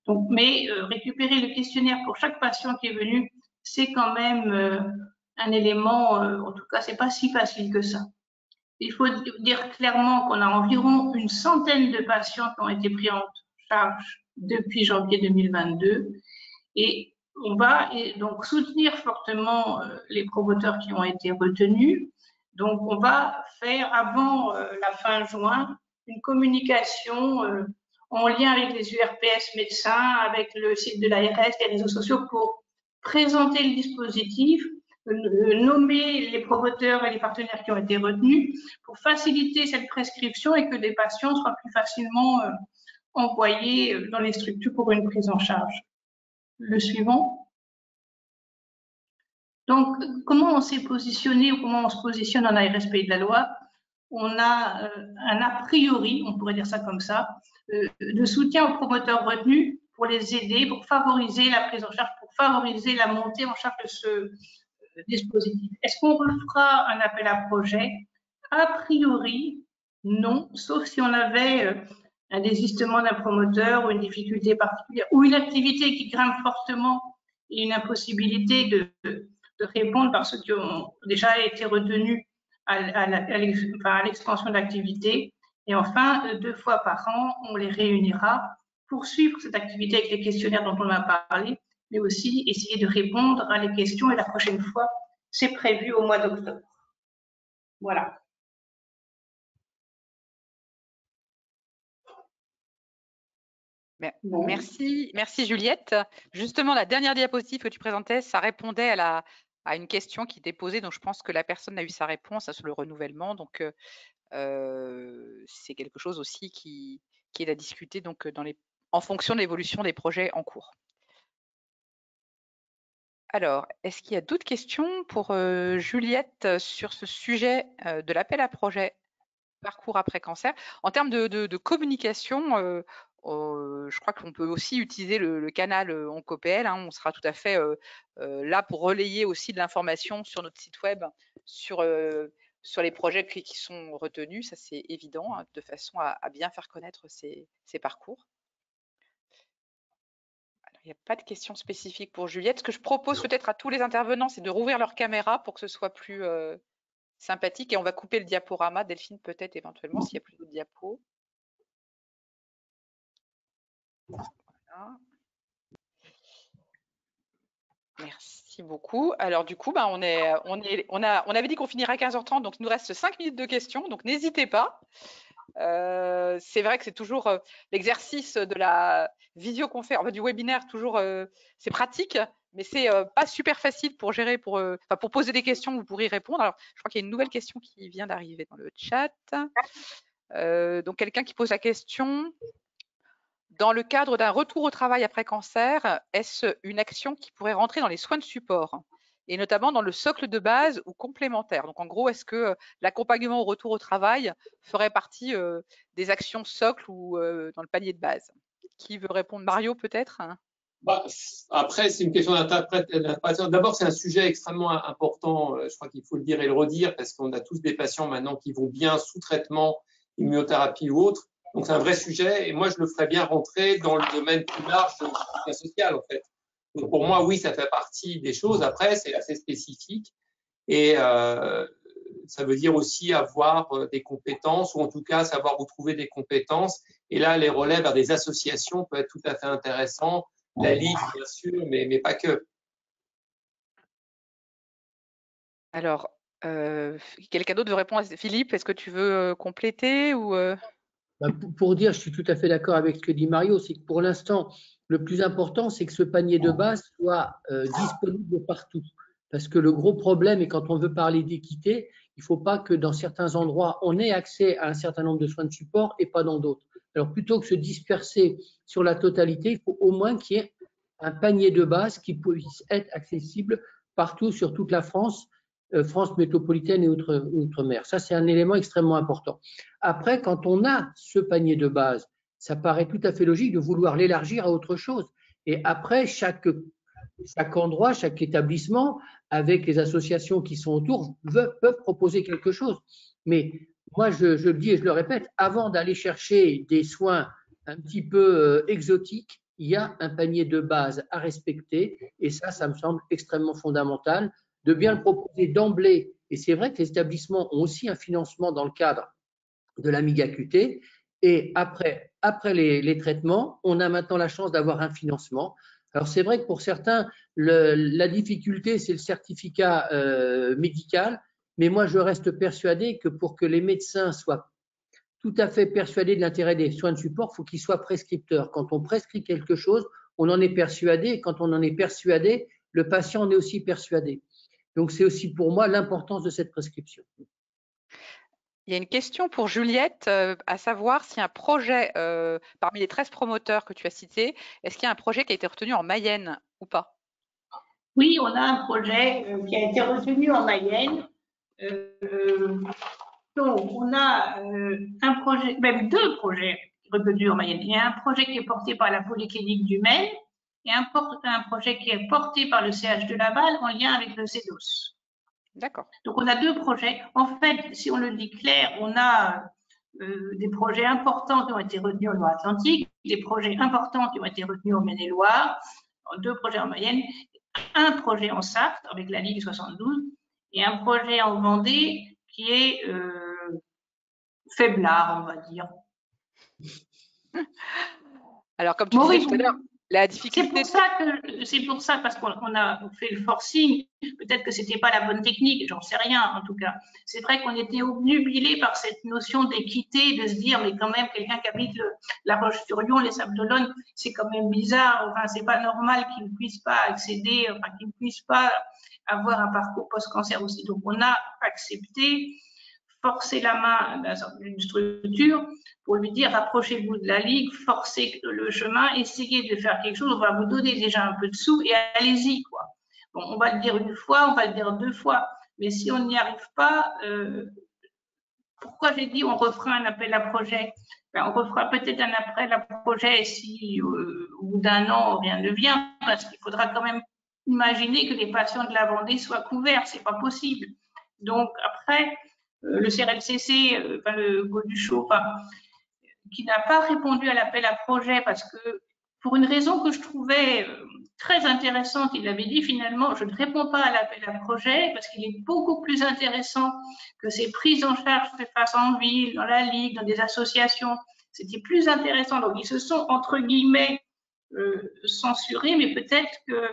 Donc, mais récupérer le questionnaire pour chaque patient qui est venu, c'est quand même un élément, en tout cas, c'est pas si facile que ça. Il faut dire clairement qu'on a environ une centaine de patients qui ont été pris en charge depuis janvier 2022 et on va donc soutenir fortement les promoteurs qui ont été retenus. Donc, on va faire avant la fin juin une communication en lien avec les URPS médecins, avec le site de l'ARS et les réseaux sociaux pour présenter le dispositif, nommer les promoteurs et les partenaires qui ont été retenus pour faciliter cette prescription et que les patients soient plus facilement envoyés dans les structures pour une prise en charge. Le suivant. Donc, comment on s'est positionné ou comment on se positionne en ARS Pays de la Loire? On a un a priori, on pourrait dire ça comme ça, de soutien aux promoteurs retenus pour les aider, pour favoriser la prise en charge, pour favoriser la montée en charge de ce dispositif. Est-ce qu'on refera un appel à projet? A priori, non, sauf si on avait un désistement d'un promoteur ou une difficulté particulière ou une activité qui grimpe fortement et une impossibilité de répondre par ceux qui ont déjà été retenus à l'expansion d'activité. Et enfin, 2 fois par an, on les réunira pour suivre cette activité avec les questionnaires dont on a parlé, mais aussi essayer de répondre à les questions. Et la prochaine fois, c'est prévu au mois d'octobre. Voilà. Merci Juliette. Justement, la dernière diapositive que tu présentais, ça répondait à une question qui était posée, donc je pense que la personne a eu sa réponse sur le renouvellement. Donc, c'est quelque chose aussi qui est à discuter donc, en fonction de l'évolution des projets en cours. Alors, est-ce qu'il y a d'autres questions pour Juliette sur ce sujet de l'appel à projet parcours après cancer? En termes de communication, je crois qu'on peut aussi utiliser le canal OncoPL. On sera tout à fait là pour relayer aussi de l'information sur notre site web sur les projets qui sont retenus. Ça, c'est évident, de façon à bien faire connaître ces parcours. Il n'y a pas de questions spécifiques pour Juliette. Ce que je propose peut-être à tous les intervenants, c'est de rouvrir leur caméra pour que ce soit plus sympathique. Et on va couper le diaporama. Delphine, peut-être éventuellement, s'il y a plus de diapos. Voilà. Merci beaucoup. Alors du coup, on avait dit qu'on finirait à 15h30, donc il nous reste 5 minutes de questions. Donc n'hésitez pas. C'est vrai que c'est toujours l'exercice de la visioconférence, du webinaire, toujours c'est pratique, mais c'est pas super facile pour gérer, pour poser des questions, vous pourrez y répondre. Alors, je crois qu'il y a une nouvelle question qui vient d'arriver dans le chat. Donc, quelqu'un qui pose la question. Dans le cadre d'un retour au travail après cancer, est-ce une action qui pourrait rentrer dans les soins de support et notamment dans le socle de base ou complémentaire? Donc, en gros, est-ce que l'accompagnement au retour au travail ferait partie des actions socle ou dans le panier de base? Qui veut répondre? Mario, peut-être? Après, c'est une question d'interprétation. D'abord, c'est un sujet extrêmement important, je crois qu'il faut le dire et le redire, parce qu'on a tous des patients maintenant qui vont bien sous traitement, immunothérapie ou autre. Donc, c'est un vrai sujet. Et moi, je le ferais bien rentrer dans le domaine plus large de soutien social, en fait. Donc, pour moi, oui, ça fait partie des choses. Après, c'est assez spécifique. Et ça veut dire aussi avoir des compétences, ou en tout cas, savoir où trouver des compétences. Et là, les relais vers des associations peut être tout à fait intéressant. La Ligue, bien sûr, mais pas que. Alors, quelqu'un d'autre veut répondre? Philippe, est-ce que tu veux compléter ou Pour dire, je suis tout à fait d'accord avec ce que dit Mario, c'est que pour l'instant, le plus important, c'est que ce panier de base soit disponible partout. Parce que le gros problème, et quand on veut parler d'équité, il ne faut pas que dans certains endroits, on ait accès à un certain nombre de soins de support et pas dans d'autres. Alors, plutôt que se disperser sur la totalité, il faut au moins qu'il y ait un panier de base qui puisse être accessible partout sur toute la France, France métropolitaine et outre-mer. Ça, c'est un élément extrêmement important. Après, quand on a ce panier de base, ça paraît tout à fait logique de vouloir l'élargir à autre chose. Et après, chaque endroit, chaque établissement, avec les associations qui sont autour, peuvent proposer quelque chose. Mais moi, je le dis et je le répète, avant d'aller chercher des soins un petit peu exotiques, il y a un panier de base à respecter. Et ça me semble extrêmement fondamental de bien le proposer d'emblée. Et c'est vrai que les établissements ont aussi un financement dans le cadre de l'AMIG-AQT. Et après les traitements, on a maintenant la chance d'avoir un financement. Alors, c'est vrai que pour certains, la difficulté, c'est le certificat médical. Mais moi, je reste persuadé que pour que les médecins soient tout à fait persuadés de l'intérêt des soins de support, il faut qu'ils soient prescripteurs. Quand on prescrit quelque chose, on en est persuadé. Et quand on en est persuadé, le patient en est aussi persuadé. Donc, c'est aussi pour moi l'importance de cette prescription. Il y a une question pour Juliette, à savoir si un projet, parmi les 13 promoteurs que tu as cités, est-ce qu'il y a un projet qui a été retenu en Mayenne ou pas? Oui, on a un projet qui a été retenu en Mayenne. Donc, on a un projet, même deux projets retenus en Mayenne. Il y a un projet qui est porté par la Polyclinique du Maine et un projet qui est porté par le CH de Laval en lien avec le CEDOS. D'accord. Donc, on a deux projets. En fait, si on le dit clair, on a des projets importants qui ont été retenus en Loire-Atlantique, des projets importants qui ont été retenus en Maine-et-Loire, deux projets en Mayenne, un projet en Sarthe avec la Ligue 72 et un projet en Vendée qui est faiblard, on va dire. Alors, comme tu disais tout à l'heure, la difficulté… C'est pour ça, parce qu'on a fait le forcing, peut-être que c'était pas la bonne technique, j'en sais rien en tout cas. C'est vrai qu'on était obnubilé par cette notion d'équité, de se dire, mais quand même, quelqu'un qui habite la Roche-sur-Yon, les Sables d'Olonne, c'est quand même bizarre, enfin, c'est pas normal qu'il ne puisse pas accéder, enfin, qu'il ne puisse pas avoir un parcours post-cancer aussi. Donc, on a accepté, forcer la main d'une structure pour lui dire rapprochez-vous de la Ligue, forcez le chemin, essayez de faire quelque chose, on va vous donner déjà un peu de sous et allez-y, quoi. Bon, on va le dire une fois, on va le dire deux fois, mais si on n'y arrive pas, pourquoi j'ai dit on refera un appel à projet? Ben, on refera peut-être un appel à projet si au bout d'un an rien ne vient, parce qu'il faudra quand même imaginer que les patients de la Vendée soient couverts, c'est pas possible. Donc après, le CRLCC, le Gauduchot, qui n'a pas répondu à l'appel à projet parce que, pour une raison que je trouvais très intéressante, il avait dit finalement, je ne réponds pas à l'appel à projet parce qu'il est beaucoup plus intéressant que ces prises en charge se fassent en ville, dans la Ligue, dans des associations. C'était plus intéressant. Donc, ils se sont, entre guillemets, censurés, mais peut-être que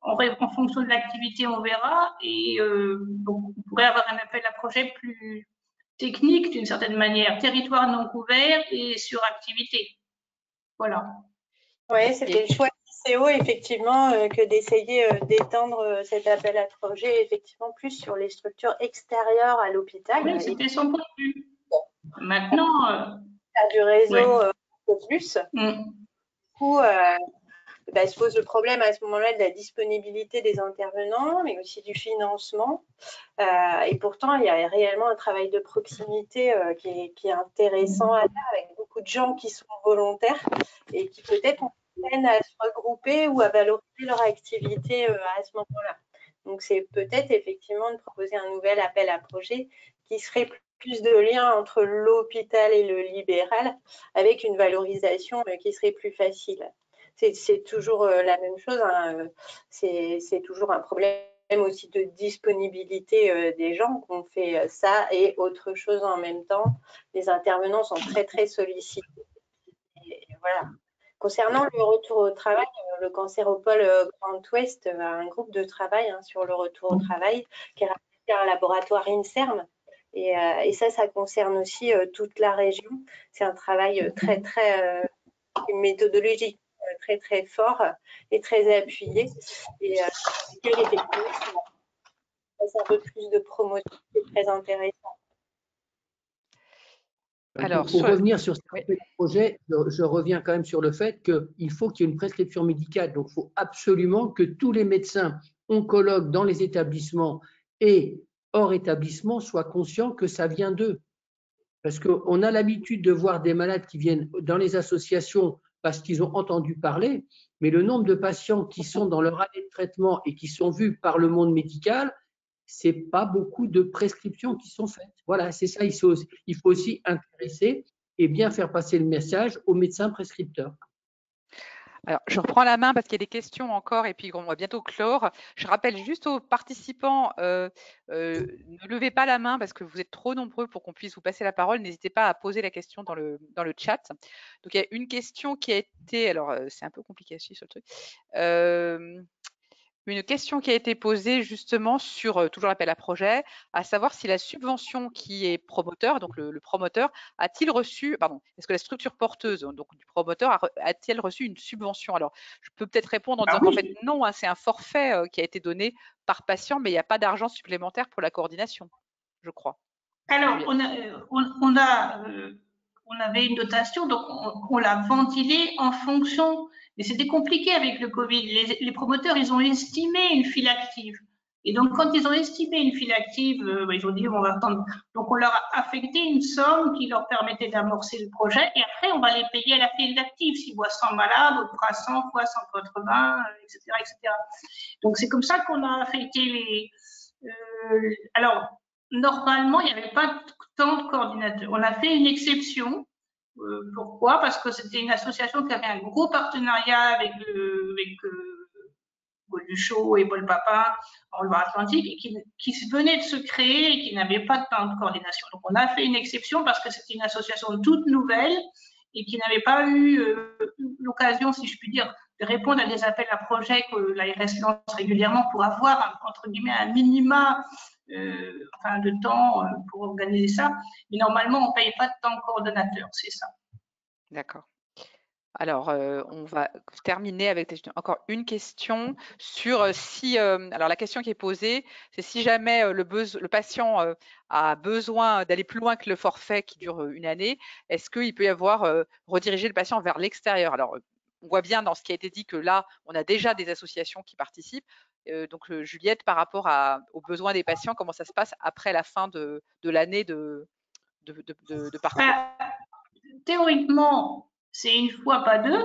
en fonction de l'activité, on verra. Et donc, on pourrait avoir un appel à projet plus technique d'une certaine manière, territoire non couvert et suractivité. Voilà. Oui, c'était le choix du CO, effectivement, que d'essayer d'étendre cet appel à projet, effectivement, plus sur les structures extérieures à l'hôpital. Oui, c'était son point de vue. Maintenant, faire du réseau plus. Du coup, se pose le problème à ce moment-là de la disponibilité des intervenants, mais aussi du financement. Et pourtant, il y a réellement un travail de proximité qui est intéressant à faire, avec beaucoup de gens qui sont volontaires et qui peut-être peine à se regrouper ou à valoriser leur activité à ce moment-là. Donc, c'est peut-être effectivement de proposer un nouvel appel à projet qui serait plus de lien entre l'hôpital et le libéral, avec une valorisation qui serait plus facile. C'est toujours la même chose, hein. C'est toujours un problème aussi de disponibilité des gens qu'on fait ça et autre chose en même temps. Les intervenants sont très, très sollicités. Et voilà. Concernant le retour au travail, le Cancéropole Grand Ouest a un groupe de travail sur le retour au travail qui est rattaché à un laboratoire INSERM. Et ça concerne aussi toute la région. C'est un travail très, très méthodologique, très, très fort et très appuyé. Et effectivement, ça un peu plus de promotion, c'est très intéressant. Alors, pour revenir sur ce projet, je reviens quand même sur le fait qu'il faut qu'il y ait une prescription médicale. Donc, il faut absolument que tous les médecins oncologues dans les établissements et hors établissement soient conscients que ça vient d'eux. Parce qu'on a l'habitude de voir des malades qui viennent dans les associations parce qu'ils ont entendu parler, mais le nombre de patients qui sont dans leur année de traitement et qui sont vus par le monde médical, c'est pas beaucoup de prescriptions qui sont faites. Voilà, c'est ça, il faut aussi intéresser et bien faire passer le message aux médecins prescripteurs. Alors, je reprends la main parce qu'il y a des questions encore et puis on va bientôt clore. Je rappelle juste aux participants, ne levez pas la main parce que vous êtes trop nombreux pour qu'on puisse vous passer la parole. N'hésitez pas à poser la question dans le chat. Donc, il y a une question qui a été, alors c'est un peu compliqué à suivre sur le truc. Une question qui a été posée justement sur toujours l'appel à projet, à savoir si la subvention qui est promoteur, donc le promoteur, a-t-il reçu, est-ce que la structure porteuse, donc du promoteur, a-t-elle reçu une subvention? Alors, je peux peut-être répondre en disant qu'en fait, non, c'est un forfait qui a été donné par patient, mais il n'y a pas d'argent supplémentaire pour la coordination, je crois. Alors, on avait une dotation, donc on l'a ventilée en fonction Mais c'était compliqué avec le Covid. Les promoteurs, ils ont estimé une file active. Et donc, quand ils ont estimé une file active, ils ont dit, on va attendre. Donc, on leur a affecté une somme qui leur permettait d'amorcer le projet. Et après, on va les payer à la file active. S'ils voient 100 malades, on fera 100 fois 180, etc., etc. Donc, c'est comme ça qu'on a affecté les... alors, normalement, il n'y avait pas tant de coordinateurs. On a fait une exception. Pourquoi? Parce que c'était une association qui avait un gros partenariat avec Gauduchot et Paul Papin en Loire-Atlantique et qui venait de se créer et qui n'avait pas de temps de coordination. Donc, on a fait une exception parce que c'était une association toute nouvelle et qui n'avait pas eu l'occasion, si je puis dire, de répondre à des appels à projets que l'ARS lance régulièrement pour avoir, entre guillemets, un minima de temps pour organiser ça. Mais normalement, on ne paye pas de temps coordonnateur, c'est ça. D'accord. Alors, on va terminer avec encore une question sur si… alors, la question qui est posée, c'est si jamais le patient a besoin d'aller plus loin que le forfait qui dure une année, est-ce qu'il peut y avoir rediriger le patient vers l'extérieur? Alors, on voit bien dans ce qui a été dit que là, on a déjà des associations qui participent. Donc, Juliette, par rapport aux besoins des patients, comment ça se passe après la fin de l'année de parcours? Théoriquement, c'est une fois, pas deux.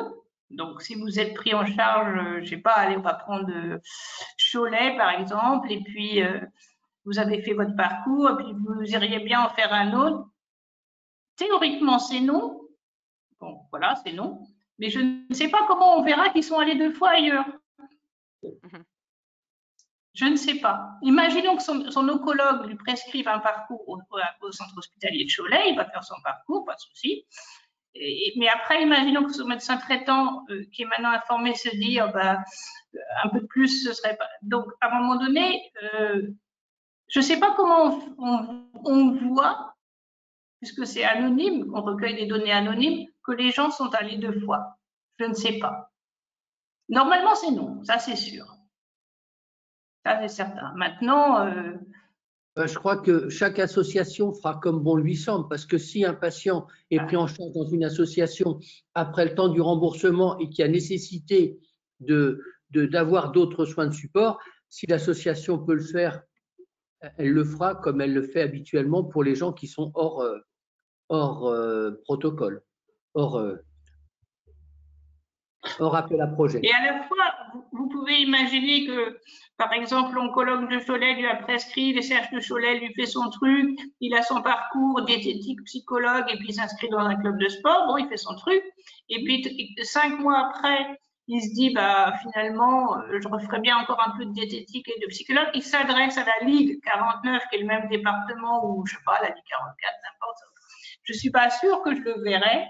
Donc, si vous êtes pris en charge, je sais pas, allez, on va prendre Cholet, par exemple, et puis vous avez fait votre parcours, et puis vous iriez bien en faire un autre. Théoriquement, c'est non. Bon, voilà, c'est non. Mais je ne sais pas comment on verra qu'ils sont allés 2 fois ailleurs. Je ne sais pas. Imaginons que son oncologue lui prescrive un parcours au centre hospitalier de Cholet, il va faire son parcours, pas de souci. Mais après, imaginons que son médecin traitant, qui est maintenant informé, se dit un peu plus, ce serait pas. Donc, à un moment donné, je ne sais pas comment on voit, puisque c'est anonyme, qu'on recueille des données anonymes, que les gens sont allés 2 fois. Je ne sais pas. Normalement, c'est non, ça c'est sûr. Ça c'est certain. Maintenant… je crois que chaque association fera comme bon lui semble, parce que si un patient est pris en charge dans une association après le temps du remboursement et qu'il y a nécessité d'avoir d'autres soins de support, si l'association peut le faire, elle le fera comme elle le fait habituellement pour les gens qui sont hors protocole, hors appel à projet. Et à la fois, vous pouvez imaginer que, par exemple, l'oncologue de Cholet lui a prescrit, le Serge de Cholet lui fait son truc, il a son parcours diététique, psychologue, et puis il s'inscrit dans un club de sport, bon, il fait son truc, et puis 5 mois après, il se dit, finalement, je referais bien encore un peu de diététique et de psychologue. Il s'adresse à la Ligue 49, qui est le même département, ou je sais pas, la Ligue 44, n'importe. Je suis pas sûre que je le verrai.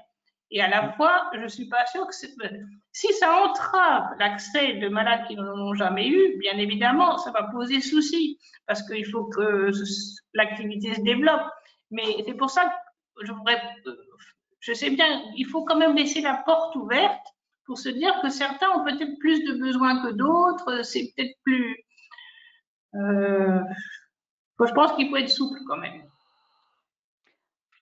Et à la fois, je ne suis pas sûre que si ça entrave l'accès de malades qui n'en ont jamais eu, bien évidemment, ça va poser souci parce qu'il faut que l'activité se développe. Mais c'est pour ça que je sais bien, il faut quand même laisser la porte ouverte pour se dire que certains ont peut-être plus de besoins que d'autres. C'est peut-être plus… je pense qu'il faut être souple quand même.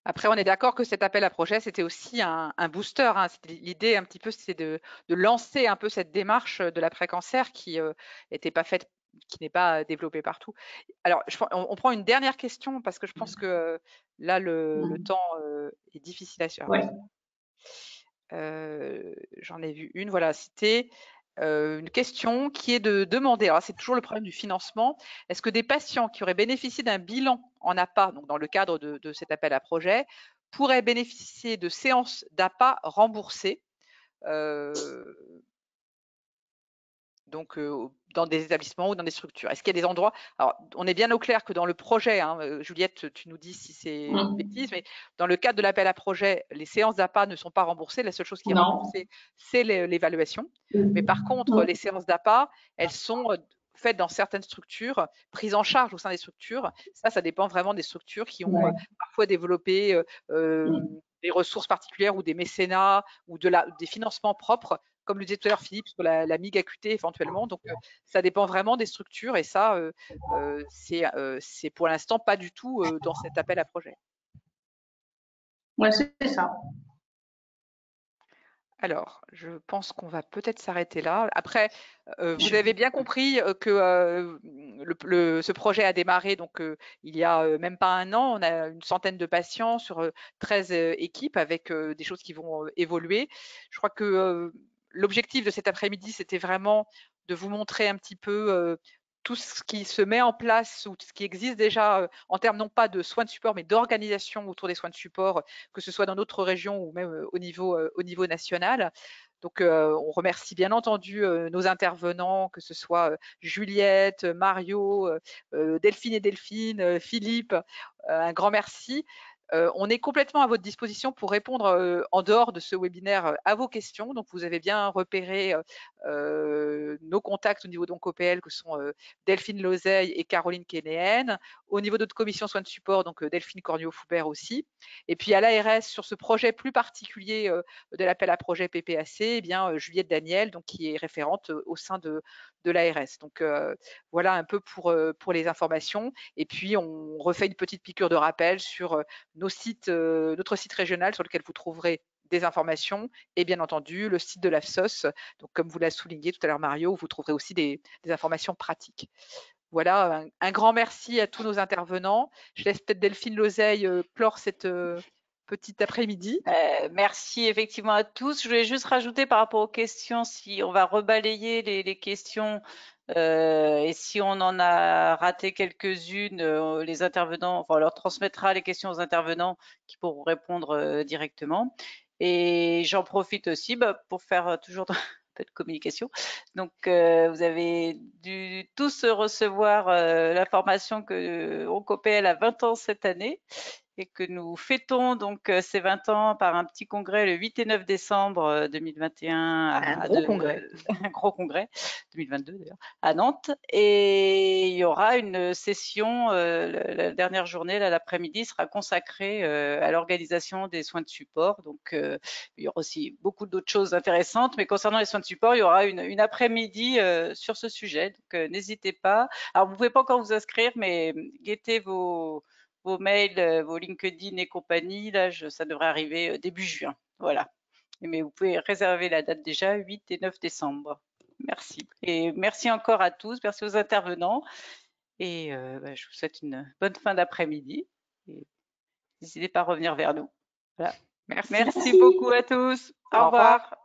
Après, on est d'accord que cet appel à projet, c'était aussi un booster. Hein. L'idée, un petit peu, c'est de lancer un peu cette démarche de l'après-cancer qui n'était pas faite, qui n'est pas développée partout. Alors, on prend une dernière question parce que je pense que là, le temps est difficile à suivre. Ouais. J'en ai vu une, voilà, c'était une question qui est de demander, alors c'est toujours le problème du financement, est-ce que des patients qui auraient bénéficié d'un bilan en APA, donc dans le cadre de cet appel à projet, pourraient bénéficier de séances d'APA remboursées, donc dans des établissements ou dans des structures? Est-ce qu'il y a des endroits… Alors, on est bien au clair que dans le projet, hein, Juliette, tu nous dis si c'est une bêtise, mais dans le cadre de l'appel à projet, les séances d'APA ne sont pas remboursées. La seule chose qui est remboursée, c'est l'évaluation. Mais par contre, les séances d'APA, elles sont faites dans certaines structures, prises en charge au sein des structures. Ça dépend vraiment des structures qui ont parfois développé des ressources particulières ou des mécénats ou des financements propres, comme le disait tout à l'heure Philippe, sur la MIG-AQT éventuellement. Donc, ça dépend vraiment des structures et ça, c'est pour l'instant pas du tout dans cet appel à projet. Ouais, c'est ça. Alors, je pense qu'on va peut-être s'arrêter là. Après, vous avez bien compris que ce projet a démarré donc il y a même pas un an. On a une centaine de patients sur 13 équipes avec des choses qui vont évoluer. Je crois que l'objectif de cet après-midi, c'était vraiment de vous montrer un petit peu tout ce qui se met en place ou ce qui existe déjà en termes non pas de soins de support, mais d'organisation autour des soins de support, que ce soit dans notre région ou même au niveau national. Donc, on remercie bien entendu nos intervenants, que ce soit Juliette, Mario, Delphine et Delphine, Philippe, un grand merci. On est complètement à votre disposition pour répondre en dehors de ce webinaire à vos questions. Donc, vous avez bien repéré nos contacts au niveau d'OncoPL, que sont Delphine Lozeille et Caroline Kénéen. Au niveau de notre commission soins de support, donc Delphine Cornio-Foubert aussi. Et puis à l'ARS, sur ce projet plus particulier de l'appel à projet PPAC, eh bien, Juliette Daniel, donc, qui est référente au sein de l'ARS. Donc voilà un peu pour les informations. Et puis on refait une petite piqûre de rappel sur notre site régional sur lequel vous trouverez des informations et bien entendu le site de l'AFSOS, donc comme vous l'a souligné tout à l'heure Mario, où vous trouverez aussi des informations pratiques. Voilà, un grand merci à tous nos intervenants. Je laisse peut-être Delphine Lozeille clore cette petite après-midi. Merci effectivement à tous. Je voulais juste rajouter par rapport aux questions, si on va rebalayer les questions et si on en a raté quelques-unes, les intervenants, enfin, on leur transmettra les questions aux intervenants qui pourront répondre directement. Et j'en profite aussi pour faire toujours un peu de communication. Donc, vous avez dû tous recevoir l'information que OncoPL a 20 ans cette année et que nous fêtons donc ces 20 ans par un petit congrès le 8 et 9 décembre 2021 un gros congrès. Un gros congrès 2022 d'ailleurs à Nantes, et il y aura une session la dernière journée l'après-midi sera consacrée à l'organisation des soins de support. Donc il y aura aussi beaucoup d'autres choses intéressantes, mais concernant les soins de support, il y aura une après-midi sur ce sujet. Donc n'hésitez pas. Alors vous pouvez pas encore vous inscrire, mais guettez vos mails, vos LinkedIn et compagnie. Là, ça devrait arriver début juin. Voilà. Mais vous pouvez réserver la date déjà, 8 et 9 décembre. Merci. Et merci encore à tous. Merci aux intervenants. Et je vous souhaite une bonne fin d'après-midi. N'hésitez pas à revenir vers nous. Voilà. Merci. Merci beaucoup à tous. Au revoir.